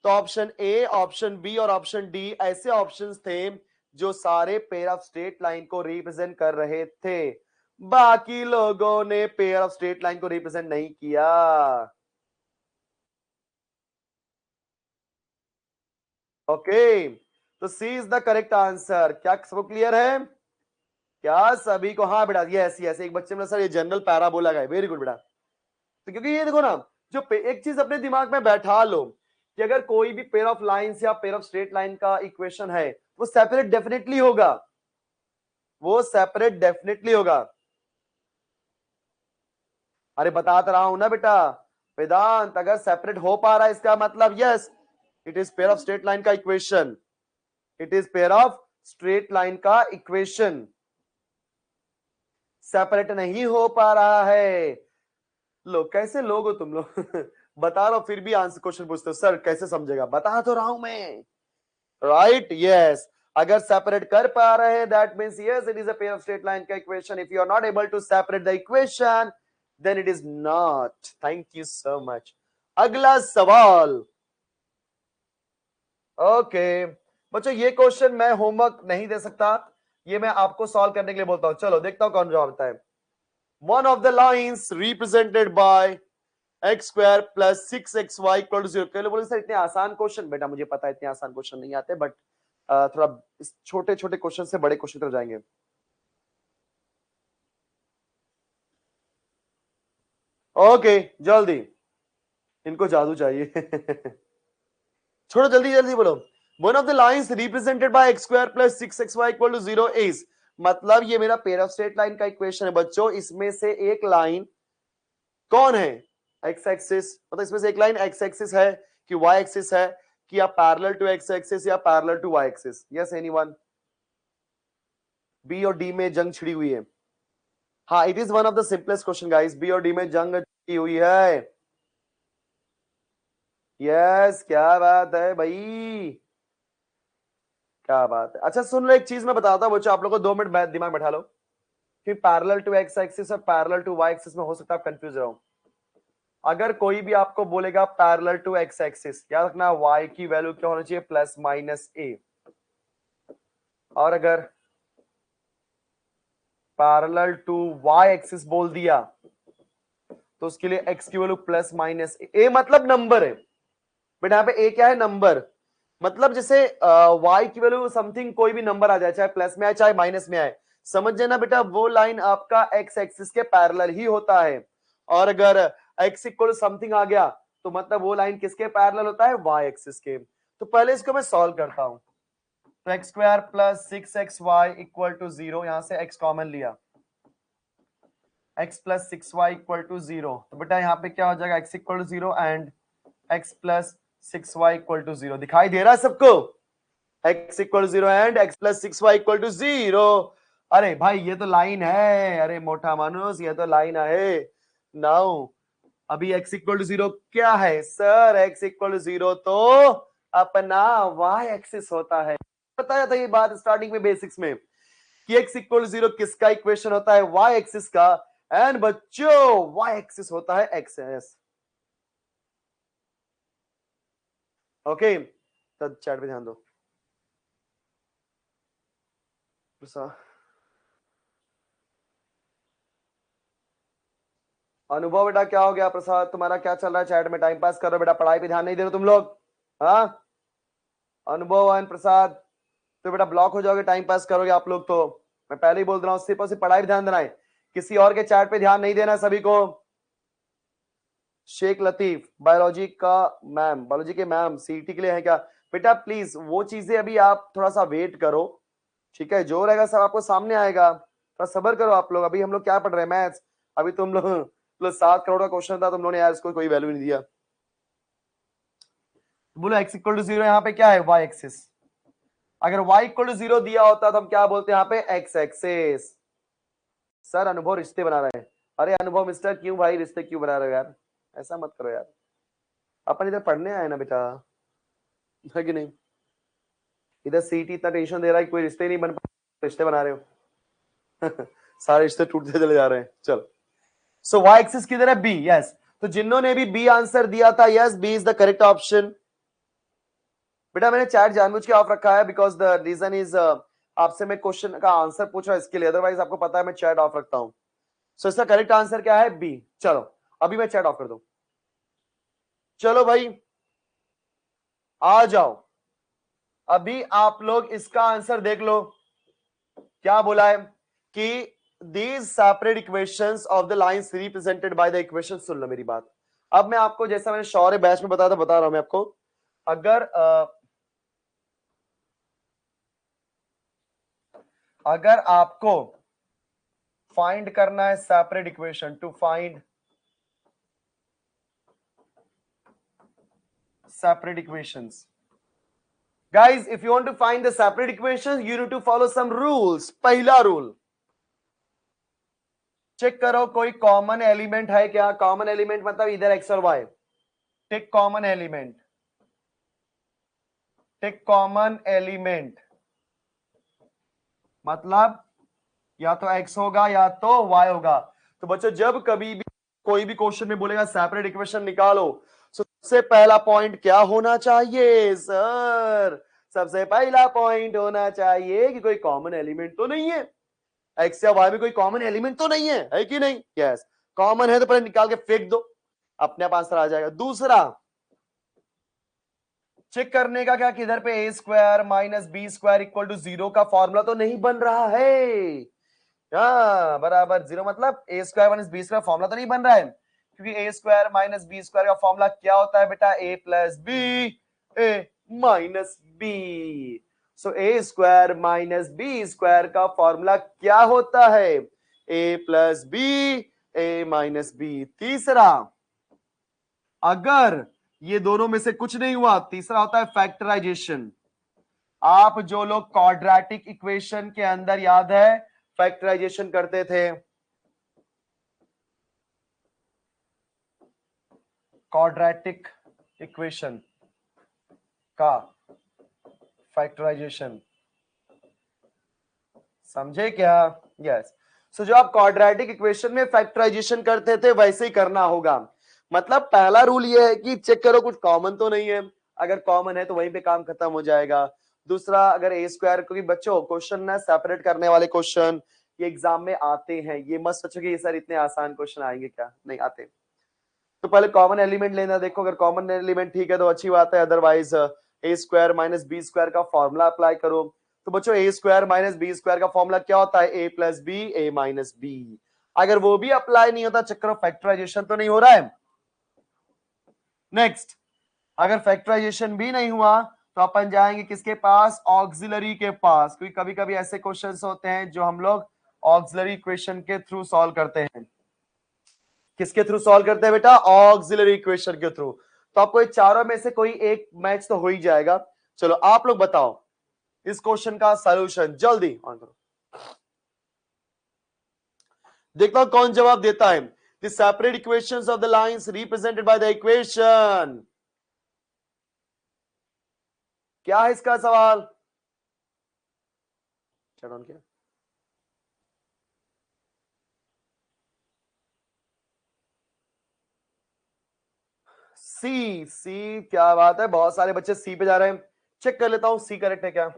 तो ऑप्शन ए, ऑप्शन बी और ऑप्शन डी ऐसे ऑप्शंस थे जो सारे पेयर ऑफ स्ट्रेट लाइन को रिप्रेजेंट कर रहे थे, बाकी लोगों ने पेयर ऑफ स्ट्रेट लाइन को रिप्रेजेंट नहीं किया। ओके, तो सी इज द करेक्ट आंसर। क्या सबको क्लियर है? क्या सभी को? हाँ बेटा, यस यस, एक बच्चे ने सर ये जनरल पैराबोला का है, वेरी गुड बेटा। तो क्योंकि ये देखो ना, जो एक चीज अपने दिमाग में बैठा लो कि अगर कोई भी पेयर ऑफ लाइंस या पेयर ऑफ स्ट्रेट लाइन का इक्वेशन है, वो सेपरेट डेफिनेटली होगा, वो सेपरेट डेफिनेटली होगा। अरे बता तो रहा हूं ना बेटा वेदांत, अगर सेपरेट हो पा रहा है इसका मतलब yes, it is pair of straight line का equation, it is pair of straight line का इक्वेशन। सेपरेट नहीं हो पा रहा है। लो कैसे लोग हो तुम लोग बता रहा हूं फिर भी आंसर क्वेश्चन पूछते हो, सर कैसे समझेगा, बता तो रहा हूं मैं, राइट? यस, अगर सेपरेट कर पा रहे हैं that means yes it is a pair of straight line का equation. If you are not able to separate the equation then it is not. Thank you so much. अगला सवाल। Okay बच्चों, ये क्वेश्चन मैं होमवर्क नहीं दे सकता, ये मैं आपको सॉल्व करने के लिए बोलता हूं। चलो देखता हूं कौन जवाब देता है। One of the lines represented by X square plus 6xy equal to 0। पहले बोले सर इतने आसान क्वेश्चन, बेटा मुझे पता है इतने आसान क्वेश्चन नहीं आते, बट थोड़ा छोटे छोटे क्वेश्चन से बड़े क्वेश्चन तरफ जाएंगे। ओके जल्दी, इनको जादू चाहिए छोड़ो जल्दी जल्दी बोलो। One of the lines represented by X square plus 6xy equal to 0 is, मतलब ये मेरा पेयर ऑफ स्ट्रेट लाइन का इक्वेशन है बच्चों। इसमें से एक लाइन कौन है, एक्स एक्सिस, मतलब इसमें से एक लाइन एक्स एक्सिस है कि वाई एक्सिस है, कि या पैरेलल टू एक्स एक्सिस या parallel to Y axis. Yes anyone? B और डी में जंग छिड़ी हुई है। हाँ, it is one of the simplest question guys, B और डी में जंग छिड़ी हुई है। यस, क्या बात है भाई, क्या बात है। अच्छा सुन लो, एक चीज मैं बताता हूं बच्चों, आप लोगों को 2 मिनट दिमाग बैठा लो कि पैरेलल टू एक्स एक्सिस और पैरेलल टू वाई एक्सिस में हो सकता है आप कंफ्यूज रहो। अगर कोई भी आपको बोलेगा पैरेलल टू एक्स एक्सिस, याद रखना y की वैल्यू क्या होना चाहिए, प्लस माइनस ए, और अगर पैरेलल टू y एक्सिस बोल दिया तो उसके लिए x की वैल्यू प्लस माइनस ए, मतलब नंबर है बेटा। यहाँ पे a क्या है, नंबर, मतलब जैसे y की वैल्यू समथिंग कोई भी नंबर आ जाए, चाहे प्लस में आए चाहे माइनस में आए, समझ जाना बेटा वो लाइन आपका x एक्सिस के पैरेलल ही होता है। और अगर x इक्वल समथिंग आ गया तो मतलब वो लाइन किसके पैरेलल होता है, y एक्सिस के। तो पहले इसको मैं सॉल्व करता हूं। तो X square plus 6xy equal to 0, यहां से x कॉमन लिया, x plus 6y equal to 0, तो बेटा यहाँ पे क्या हो जाएगा, x equal to 0 and x plus 6y equal to 0। दिखाई दे रहा है सबको, x equal to 0 and x plus 6y equal to 0। अरे भाई ये तो लाइन है, अरे मोटा मानुस ये तो लाइन है। नाउ अभी x इक्वल टू 0 क्या है सर, x इक्वल टू 0 तो अपना y एक्सिस होता है। बताया था ये बात स्टार्टिंग में बेसिक्स में कि x इक्वल टू 0 किसका इक्वेशन होता है, y एक्सिस का, एंड बच्चों y एक्सिस होता है एक्स। ओके, तो चैट पे ध्यान दो। अनुभव बेटा क्या हो गया, प्रसाद तुम्हारा क्या चल रहा है, चैट में टाइम पास कर रहे हो बेटा, पढ़ाई पे ध्यान नहीं दे रहे तुम लोग? हाँ अनुभव एंड प्रसाद, तो बेटा ब्लॉक हो जाओगे, टाइम पास करोगे आप लोग तो। मैं पहले ही बोल रहा हूँ, सिर्फ और सिर्फ पढ़ाई पे ध्यान देना है, किसी और के चैट पे ध्यान नहीं देना सभी को। शेख लतीफ बायोलॉजी का मैम, बायोलॉजी के मैम सीटी के लिए है क्या? बेटा प्लीज वो चीजें अभी आप थोड़ा सा वेट करो, ठीक है? जो रहेगा सब आपको सामने आएगा, थोड़ा सब्र करो आप लोग। अभी हम लोग क्या पढ़ रहे हैं? मैथ्स। अभी तुम लोग 7 करोड़ का क्वेश्चन था, तुम लोगों ने यार इसको कोई वैल्यू नहीं दिया। बोलो x इक्वल टू 0 यहाँ पे क्या है? y axis. अगर y इक्वल टू 0 दिया होता तो हम क्या बोलते हैं यहाँ पे? x axis. सर अनुभव रिश्ते बना रहे हैं। अरे अनुभव मिस्टर, क्यों भाई रिश्ते क्यों बना रहे हो यार? ऐसा मत करो यार, अपन इधर पढ़ने आए ना बेटा, है कि नहीं? इधर सीटी इतना टेंशन दे रहा है, कोई रिश्ते नहीं बन पा, रिश्ते बना रहे हो। सारे रिश्ते टूटते चले जा रहे हैं। चलो, सो y एक्सिस किधर है? b। यस, तो जिन्होंने भी बी आंसर दिया था, yes B is the correct option. बेटा मैंने चैट जानबूझ के ऑफ रखा है बिकॉज द रीजन इज आपसे मैं क्वेश्चन का आंसर पूछ रहा हूं इसके लिए, अदरवाइज आपको पता है मैं चैट ऑफ रखता हूं। सो इसका करेक्ट आंसर क्या है? बी। चलो अभी मैं चैट ऑफ कर दूं। चलो भाई आ जाओ, अभी आप लोग इसका आंसर देख लो। क्या बोला है कि these separate equations of the lines represented by the equation। सुन लो मेरी बात। अब मैं आपको, जैसा मैंने शौर्य बैच में बताया था, बता रहा हूं मैं आपको। अगर आपको फाइंड करना है separate equation, to find separate equations, guys if you want to find the separate equations you need to follow some rules। पहला रूल, चेक करो कोई कॉमन एलिमेंट है क्या? कॉमन एलिमेंट मतलब इधर एक्स और Y. Take common element, take common element मतलब या तो x होगा या तो y होगा। तो बच्चों जब कभी भी कोई भी क्वेश्चन में बोलेगा सेपरेट इक्वेशन निकालो, सबसे पहला पॉइंट क्या होना चाहिए सर? सबसे पहला पॉइंट होना चाहिए कि कोई कॉमन एलिमेंट तो नहीं है, x या y में कोई कॉमन एलिमेंट तो नहीं है कि नहीं? यस, कॉमन है तो पहले निकाल के फेंक दो, अपने आप आंसर आ जाएगा। दूसरा, चेक करने का क्या कि इधर पे A square minus B square equal to 0 का फॉर्मूला तो नहीं बन रहा है। हाँ बराबर 0 मतलब A square minus B square formula तो नहीं बन रहा है, क्योंकि A square minus B square का फॉर्मूला क्या होता है बेटा? A plus B A minus B. So A square minus B square का फॉर्मूला क्या होता है? A plus B A minus B. तीसरा, अगर ये दोनों में से कुछ नहीं हुआ, तीसरा होता है फैक्टराइजेशन। आप जो लोग क्वाड्रेटिक इक्वेशन के अंदर, याद है, फैक्टराइजेशन करते थे, क्वाड्रेटिक इक्वेशन का फैक्टराइजेशन, समझे क्या? यस। सो जो आप क्वाड्रेटिक इक्वेशन में फैक्टराइजेशन करते थे वैसे ही करना होगा। मतलब पहला रूल ये है कि चेक करो कुछ कॉमन तो नहीं है, अगर कॉमन है तो वहीं पे काम खत्म हो जाएगा। दूसरा, अगर ए स्क्वायर, क्योंकि बच्चों क्वेश्चन ना सेपरेट करने वाले क्वेश्चन ये एग्जाम में आते हैं, ये मत सोचो कि ये सर इतने आसान क्वेश्चन आएंगे, क्या नहीं आते। तो पहले कॉमन एलिमेंट लेना, देखो अगर कॉमन एलिमेंट ठीक है तो अच्छी बात है, अदरवाइज ए स्क्वायर माइनस बी स्क्वायर का फॉर्मूला अप्लाई करो। तो बच्चों ए स्क्वायर माइनस बी स्क्वायर का फॉर्मूला क्या होता है? A plus B A minus B. अगर वो भी अप्लाई नहीं होता, चक्कर फैक्टराइजेशन तो नहीं हो रहा है। नेक्स्ट, अगर फैक्टराइजेशन भी नहीं हुआ तो अपन जाएंगे किसके पास? ऑक्सिलरी के पास, क्योंकि कभी कभी ऐसे क्वेश्चंस होते हैं जो हम लोग ऑक्सिलरी इक्वेशन के थ्रू सॉल्व करते हैं। किसके थ्रू सॉल्व करते हैं बेटा? ऑक्सिलरी इक्वेशन के थ्रू। तो आपको ये चारों में से कोई एक मैच तो हो ही जाएगा। चलो आप लोग बताओ इस क्वेश्चन का सॉल्यूशन, जल्दी ऑन करो, देखता हूं कौन जवाब देता है। The separate equations of the lines represented by the equation, क्या है इसका सवाल? चैट ऑन किया? सी। सी, क्या बात है, बहुत सारे बच्चे सी पे जा रहे हैं। चेक कर लेता हूं सी करेक्ट है क्या।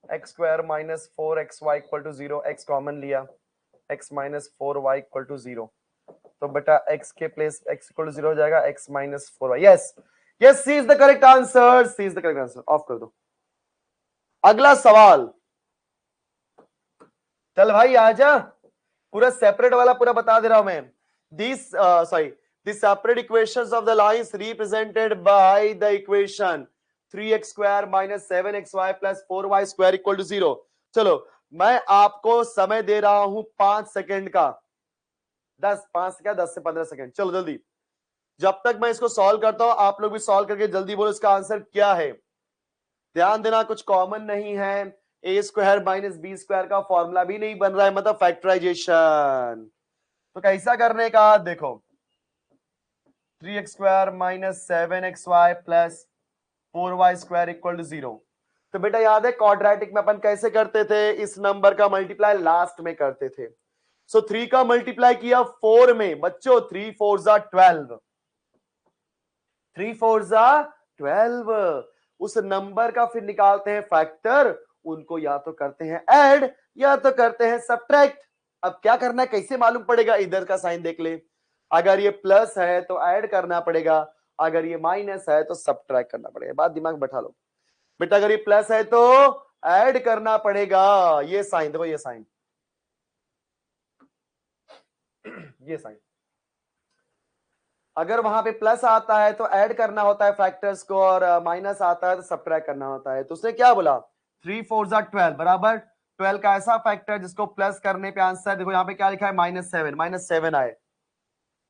X square minus 4xy equal to 0, X common लिया, x minus 4y equal to 0, तो बेटा x के प्लेस x इक्वल टू 0 हो जाएगा, x minus 4y। Yes yes, C is the correct answer, C is the correct answer. Off कर दो। अगला सवाल, चल भाई आजा, पूरा सेपरेट वाला पूरा बता दे रहा हूं मैं। This sorry, The separate equations of the lines represented by the equation 3x square minus 7xy plus 4y square equal to 0. चलो मैं आपको समय दे रहा हूं 5 सेकंड का, 10 से 15 सेकंड, चलो जल्दी। जब तक मैं इसको सॉल्व करता हूं आप लोग भी सॉल्व करके जल्दी बोलो इसका आंसर क्या है। ध्यान देना कुछ कॉमन नहीं है, ए स्क्वायर माइनस बी स्क्वायर का फॉर्मूला भी नहीं बन रहा है, मतलब फैक्टराइजेशन। तो कैसा करने का, देखो 3x square minus 7xy plus 4y square equal to 0। तो बेटा याद है क्वाड्रेटिक में अपन कैसे करते थे, इस नंबर का मल्टीप्लाई लास्ट में करते थे। सो 3 का मल्टीप्लाई किया 4 में, बच्चों 3 4 जा 12, 3 4 जा 12। उस नंबर का फिर निकालते हैं फैक्टर, उनको या तो करते हैं ऐड या तो करते हैं सब्ट्रैक्ट। अब क्या करना है, कैसे मालूम पड़ेगा, इधर का साइन देख ले, अगर ये प्लस है तो ऐड करना पड़ेगा, अगर ये माइनस है तो सब्ट्रैक्ट करना पड़ेगा। बात दिमाग में बैठा लो बेटा, अगर ये प्लस है तो ऐड करना पड़ेगा, ये साइन देखो, ये साइन, ये साइन, अगर वहां पे प्लस आता है तो ऐड करना होता है फैक्टर्स को, और माइनस आता है तो सब्ट्रैक्ट करना होता है। तो उसने क्या बोला, 3 4 जा 12 बराबर 12 का ऐसा फैक्टर जिसको प्लस करने पे आंसर, देखो यहाँ पे क्या लिखा है -7 आए।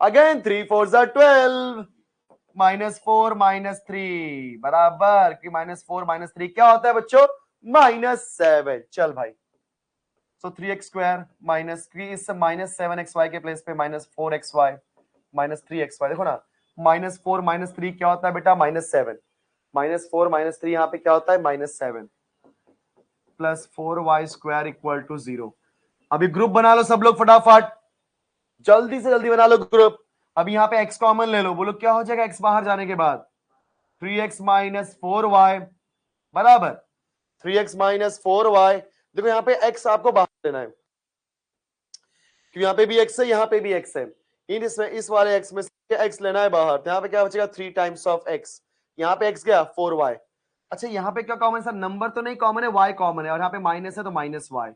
अगेन 3 4 जा 12, -4 -3 बराबर कि -4 -3 क्या होता है बच्चों, -7। चल भाई, सो 3x स्क्वायर माइनस 3 इस -7xy के प्लेस पे -4xy -3xy, देखो ना -4 -3 क्या होता है बेटा, -7, -4 -3 यहाँ पे क्या होता है -7 plus 4y square equal to 0। अभी ग्रुप बना लो सब लोग फटाफट, जल्दी से जल्दी बना लो ग्रुप। अभी यहाँ पे x कॉमन ले लो, बोलो क्या हो जाएगा x बाहर जाने के बाद, 3x माइनस 4y बराबर 3x माइनस 4y। देखो यहाँ पे x आपको बाहर लेना है, क्योंकि यहाँ पे भी x है, यहाँ पे भी x है, इसमें इस वाले x में से x लेना है बाहर, तो यहाँ पे क्या बचेगा 3 टाइम्स ऑफ x, यहाँ पे x गया 4y। अच्छा यहाँ पे क्या कॉमन सर, नंबर तो नहीं कॉमन है, y कॉमन है, और यहाँ पे माइनस है तो माइनस y,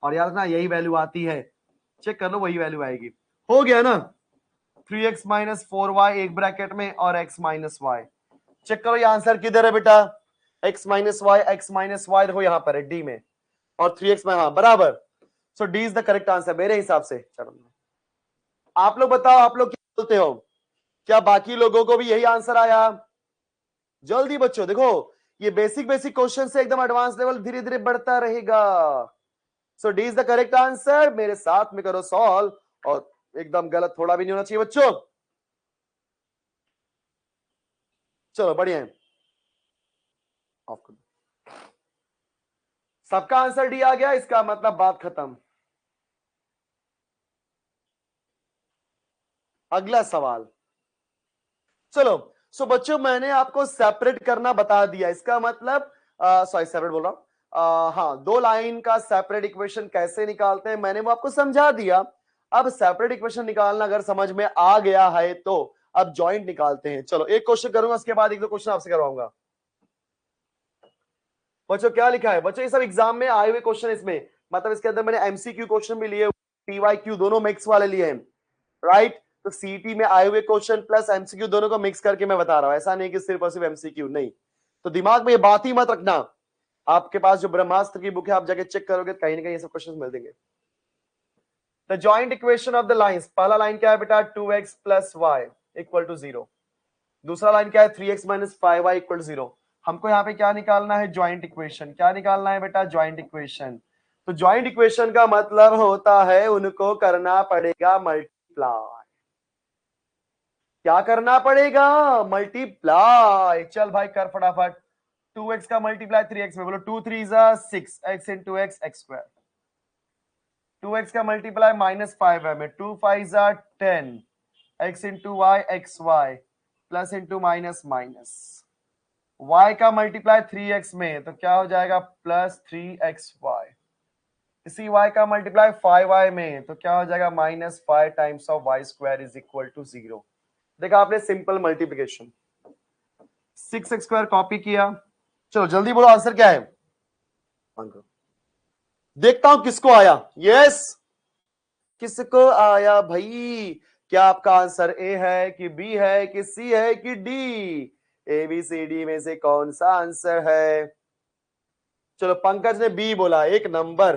और याद रखना यही वैल्यू आती है, चेक कर लो वही वैल्यू आएगी। हो गया ना, 3x माइनस 4y एक ब्रैकेट में और x माइनस वाई, चेक करो ये आंसर किधर है बेटा, x माइनस वाई देखो यहाँ पर है डी में, और 3x में, हाँ बराबर। So D is the correct answer मेरे हिसाब से। चलो आप लोग बताओ, आप लोग क्या बोलते हो, क्या बाकी लोगों को भी यही आंसर आया? जल्दी बच्चों, देखो ये बेसिक बेसिक क्वेश्चन से एकदम एडवांस लेवल धीरे धीरे बढ़ता रहेगा। So D is the correct answer, मेरे साथ में करो सॉल्व, और एकदम गलत थोड़ा भी नहीं होना चाहिए बच्चों। चलो बढ़िया है, सबका आंसर डी आ गया, इसका मतलब बात खत्म। अगला सवाल, चलो सो बच्चों मैंने आपको सेपरेट करना बता दिया, इसका मतलब सॉरी सेपरेट बोल रहा हूं, हाँ दो लाइन का सेपरेट इक्वेशन कैसे निकालते हैं मैंने वो आपको समझा दिया। अब सेपरेट इक्वेशन निकालना अगर समझ में आ गया है तो अब जॉइंट निकालते हैं। चलो एक क्वेश्चन करूंगा, उसके बाद एक दो क्वेश्चन आपसे करवाऊंगा। बच्चों क्या लिखा है बच्चों, ये सब एग्जाम में आए हुए क्वेश्चन, इसमें मतलब इसके अंदर मैंने एमसीक्यू क्वेश्चन भी लिए, पीवाईक्यू दोनों मिक्स वाले लिए हैं, राइट। तो सीटी में आए हुए क्वेश्चन प्लस एमसीक्यू दोनों को मिक्स करके मैं बता रहा हूं, ऐसा नहीं कि सिर्फ और सिर्फ एमसीक्यू, नहीं। तो दिमाग में ये बात ही मत रखना, आपके पास जो ब्रह्मास्त्र की बुक है आप जाके चेक करोगे कहीं ना कहीं ये सब क्वेश्चन मिल देंगे। The joint equation of the lines, पहला लाइन क्या है बेटा 2x plus Y equal to 0, दूसरा लाइन क्या है 3x minus 5y equal to 0। हमको यहाँ पे क्या निकालना है, ज्वाइंट इक्वेशन। क्या निकालना है बेटा, ज्वाइंट इक्वेशन। तो ज्वाइंट इक्वेशन का मतलब होता है उनको करना पड़ेगा मल्टीप्लाई। क्या करना पड़ेगा, मल्टीप्लाई। चल भाई कर फटाफट, 2x का मल्टीप्लाई 3x में, बोलो 2 3 6 x into X X square, 2x का मल्टीप्लाई -5y में, 2 5 10 x into Y X Y plus into minus minus, y का मल्टीप्लाई 3x में तो क्या हो जाएगा +3xy, इसी y का मल्टीप्लाई 5y में तो क्या हो जाएगा -5 times of y square is equal to 0। देखा आपने simple multiplication, 6x square copy किया। चलो जल्दी बोलो आंसर क्या है, देखता हूं किसको आया, यस किसको आया भाई, क्या आपका आंसर ए है कि बी है कि सी है कि D? A B C D में से कौन सा आंसर है? चलो पंकज ने बी बोला, एक नंबर।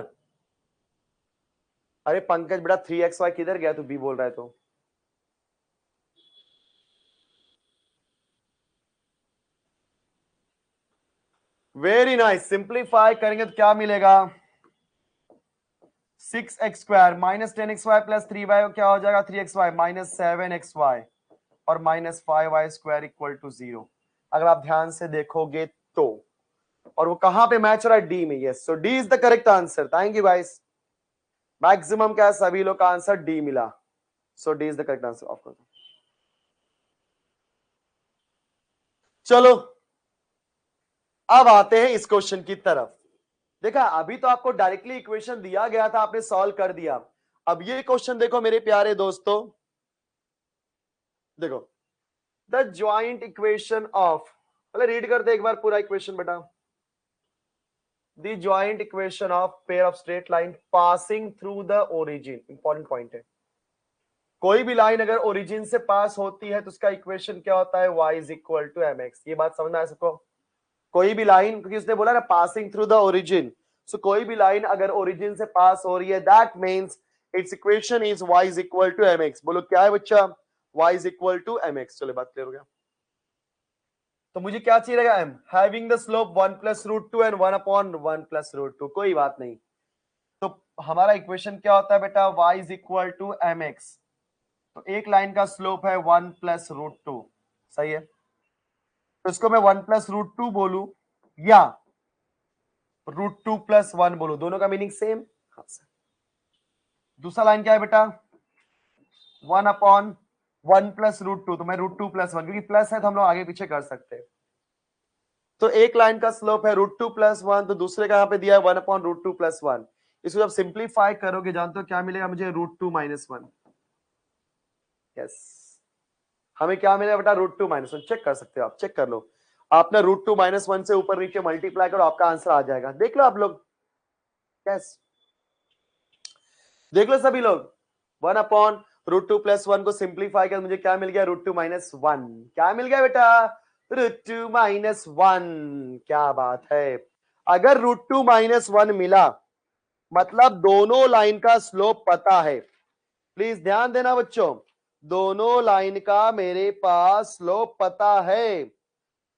अरे पंकज बेटा 3xy किधर गया, तू बी बोल रहा है तो? Very nice. सिंप्लीफाई करेंगे तो क्या मिलेगा? 6x² minus 10xy plus 3y क्या हो जाएगा? 3xy माइनस 7xy और माइनस 5y² इक्वल टू 0। अगर आप ध्यान से देखोगे तो, और वो कहां पे मैच हो रहा है? डी में। Yes, so D is the correct answer. Thank you guys. Maximum क्या है, सभी लोग का आंसर डी मिला। So D is the correct answer of course. चलो अब आते हैं इस क्वेश्चन की तरफ। देखा, अभी तो आपको डायरेक्टली इक्वेशन दिया गया था, आपने सॉल्व कर दिया। अब ये क्वेश्चन देखो मेरे प्यारे दोस्तों, देखो द ज्वाइंट इक्वेशन ऑफ, पहले रीड करते एक बार पूरा इक्वेशन बेटा। The joint equation of pair of straight line passing through the origin. Important point है, कोई भी लाइन अगर ओरिजिन से पास होती है तो उसका इक्वेशन क्या होता है? y is equal to mx। ये बात समझ में आया सबको? कोई भी लाइन, क्योंकि उसने बोला ना पासिंग थ्रू द ओरिजिन, सो कोई भी लाइन अगर ओरिजिन से पास हो रही है, that means its equation is y is equal to mx। बोलो क्या है बच्चा? y is equal to mx। चलो बात क्लियर हो गया। तो मुझे क्या चाहिए रहेगा? m having the slope 1 plus root two and 1 upon 1 plus root two. कोई बात नहीं। तो हमारा इक्वेशन क्या होता है बेटा? y is equal to mx। तो एक लाइन का स्लोप है 1 प्लस रूट टू, सही है? तो इसको मैं 1 प्लस रूट टू बोलू या रूट टू प्लस 1 बोलू, दोनों का मीनिंग सेम। हाँ सर। दूसरा लाइन क्या है बेटा? 1 अपॉन 1 प्लस रूट टू, तो मैं रूट टू प्लस 1, क्योंकि प्लस है तो हम लोग आगे पीछे कर सकते हैं। तो एक लाइन का स्लोप है रूट टू प्लस 1, तो दूसरे का यहाँ पे दिया है 1 अपॉन रूट टू प्लस 1। इसको जब सिंप्लीफाई करोगे जानते हो क्या मिलेगा मुझे? Root two minus 1। यस, हमें क्या मिलेगा बेटा? Root two minus 1। चेक कर सकते हो आप, चेक कर लो। आपने रूट टू माइनस 1 से ऊपर नीचे मल्टीप्लाई करो, आपका आंसर आ जाएगा। देख लो आप लोग। यस, देख लो सभी लोग। 1 अपॉन रूट टू प्लस 1 को सिंप्लीफाई कर मुझे क्या मिल गया? Root two minus 1। क्या मिल गया बेटा? Root two minus 1। क्या बात है। अगर रूट टू माइनस 1 मिला मतलब दोनों लाइन का स्लोप पता है। प्लीज ध्यान देना बच्चों, दोनों लाइन का मेरे पास स्लोप पता है।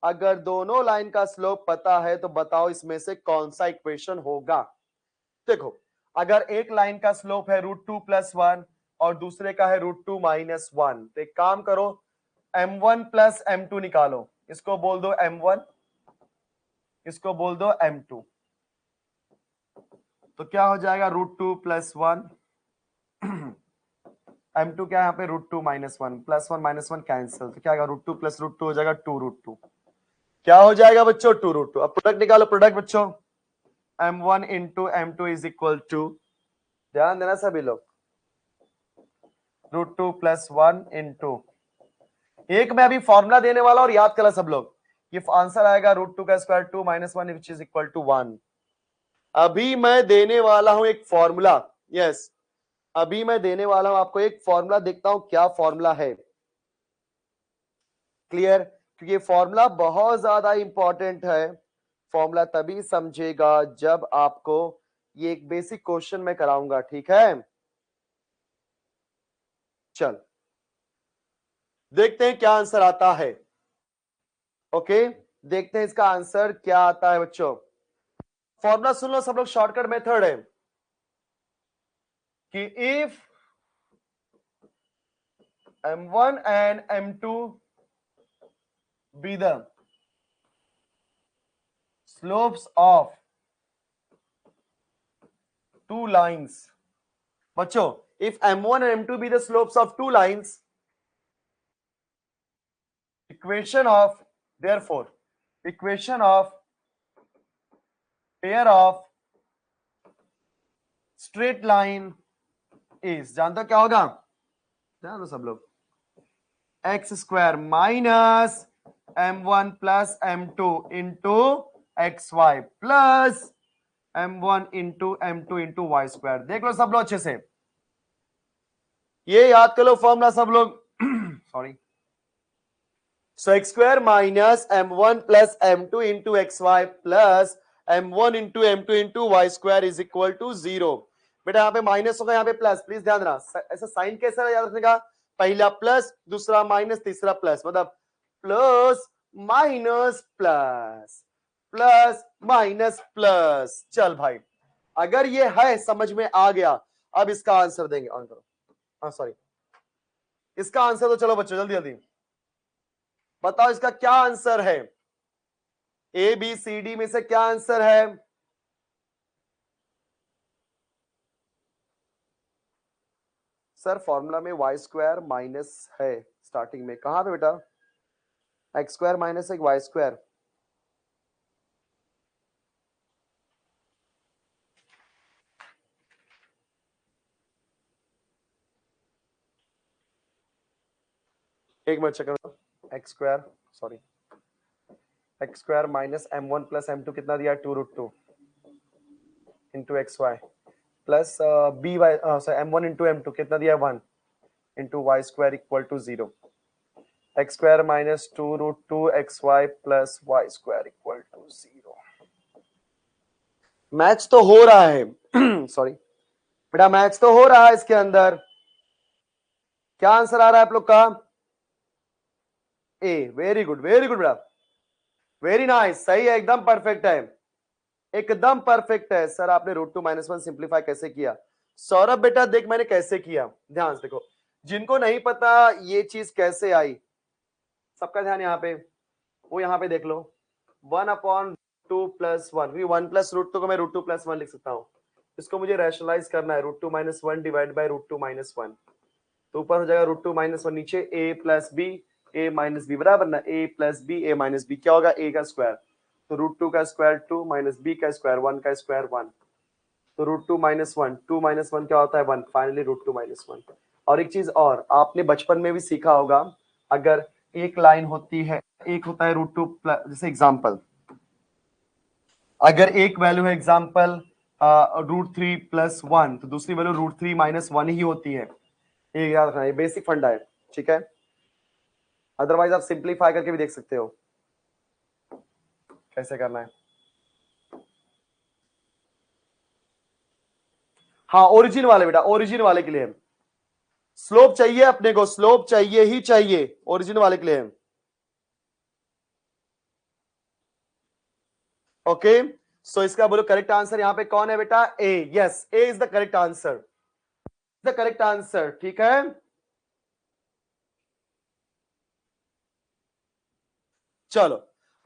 अगर दोनों लाइन का स्लोप पता है तो बताओ इसमें से कौन सा इक्वेशन होगा? देखो, अगर एक लाइन का स्लोप है रूट टू प्लस 1 और दूसरे का है रूट टू माइनस 1, तो एक काम करो, m1 प्लस m2 निकालो। इसको बोल दो m1, इसको बोल दो m2। तो क्या हो जाएगा? रूट टू प्लस 1 m2 क्या है यहाँ पे? Root two minus 1, plus 1 minus 1 cancel, तो क्या आएगा? Root two plus root two हो जाएगा 2 रूट टू। क्या हो जाएगा बच्चों? 2 रूट टू। अब प्रोडक्ट निकालो, प्रोडक्ट बच्चों। m1 into m2 is equal to, ध्यान देना सभी लोग, रूट टू प्लस 1 इंटू, एक में अभी फॉर्मूला देने वाला और याद करा सब लोग। ये आंसर आएगा रूट टू का square 2 minus 1 which is equal to 1। अभी मैं देने वाला हूं एक फॉर्मूला। यस, अभी मैं देने वाला हूं आपको एक फॉर्मूला, देखता हूं क्या फॉर्मूला है। क्लियर? क्योंकि फॉर्मूला बहुत ज्यादा इंपॉर्टेंट है। फॉर्मूला तभी समझेगा जब आपको ये एक बेसिक क्वेश्चन में कराऊंगा, ठीक है? चल देखते हैं क्या आंसर आता है। ओके, देखते हैं इसका आंसर क्या आता है बच्चों। फॉर्मूला सुन लो सब लोग, शॉर्टकट मेथड है कि if m1 and m2 be the slopes of two lines, बच्चों if m1 and m2 be the slopes of two lines, equation of, therefore equation of pair of straight line is, जानते हो क्या होगा? ध्यान दो सब लोग, X square minus m1 plus m2 into X Y plus m1 into m2 into Y square. देख लो सब लोग अच्छे से। ये याद कर लो फॉर्मूला सब लोग। Sorry. So X square minus m1 plus m2 into X Y plus m1 into m2 into Y square is equal to 0। बेटा यहाँ पे माइनस होगा, यहाँ पे प्लस, प्लीज ध्यान देना। ऐसा साइन कैसे याद रखने का, पहला प्लस दूसरा माइनस तीसरा प्लस, मतलब plus minus plus plus minus plus. चल भाई, अगर ये है समझ में आ गया, अब इसका आंसर देंगे। ऑन करो। हाँ सॉरी, इसका आंसर तो चलो बच्चों जल्दी जल्दी बताओ, इसका क्या आंसर है? ए बी सी डी में से क्या आंसर है? सर फॉर्मूला में वाई स्क्वायर माइनस है स्टार्टिंग में, कहां पे बेटा? एक्स स्क्वायर माइनस एक वाई स्क्वायर। एक मिनट चेक करो। X square, sorry, X square minus m1 plus m2 कितना दिया? 2√2 into X Y plus B Y, sorry m1 into m2 कितना दिया? 1 into Y square equal to 0। X square minus 2√2 X Y plus Y square equal to 0। Match तो हो रहा है। Sorry बेटा, match तो हो रहा है इसके अंदर। क्या आंसर आ रहा है आप लोग का? ए। वेरी गुड बेटा, वेरी नाइस, सही है, एकदम परफेक्ट है, एकदम परफेक्ट है। सर आपने √2 - 1 सिंप्लीफाई कैसे किया? सौरभ बेटा देख मैंने कैसे किया, ध्यान से देखो। जिनको नहीं पता ये चीज कैसे आई, सबका ध्यान यहाँ पे, वो यहाँ पे देख लो। 1/2 + 1, 1 + √2 को मैं √2 + 1 लिख सकता हूँ। इसको मुझे रैशनलाइज करना है, √2 - 1 डिवाइड बाय √2 - 1, तो ऊपर हो जाएगा √2 - 1, नीचे a + b a - b बराबर ना, a + b a - b क्या होगा? a का स्क्वायर, तो √2 का स्क्वायर 2 - b का स्क्वायर 1 का स्क्वायर 1, तो √2 - 1, 2 - 1 क्या होता है? 1, फाइनली √2 - 1। और एक चीज और आपने बचपन में भी सीखा होगा, अगर एक लाइन होती है, एक होता है √2 जैसे एग्जांपल, अगर एक वैल्यू है एग्जांपल √3 + 1, तो दूसरी वैल्यू √3 - 1 ही होती है। ये याद रखना, ये बेसिक फंडा है, ठीक है? अदरवाइज आप सिंप्लीफाई करके भी देख सकते हो कैसे करना है। हाँ ओरिजिन वाले बेटा, ओरिजिन वाले के लिए स्लोप चाहिए अपने को, स्लोप चाहिए ही चाहिए, ओरिजिन वाले के लिए। ओके, सो इसका बोलो करेक्ट आंसर यहाँ पे कौन है बेटा? A. Yes, A is the correct answer, the correct answer, ठीक है? चलो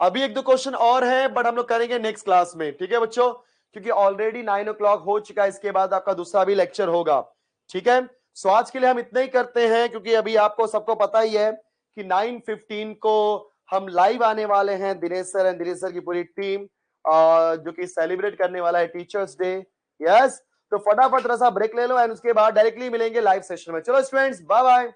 अभी एक दो क्वेश्चन और है, बट हम लोग करेंगे नेक्स्ट क्लास में, ठीक है बच्चों? क्योंकि ऑलरेडी 9 o'clock हो चुका है, इसके बाद आपका दूसरा भी लेक्चर होगा, ठीक है? सो आज के लिए हम इतना ही करते हैं, क्योंकि अभी आपको सबको पता ही है कि 9:15 को हम लाइव आने वाले हैं, Dinesh sir and Dinesh sir की पूरी टीम, जो कि सेलिब्रेट करने वाला है टीचर्स डे। यस, तो फटाफट थोड़ा सा ब्रेक ले लो एंड उसके बाद डायरेक्टली मिलेंगे लाइव सेशन में। चलो स्टूडेंट्स, बाय बाय।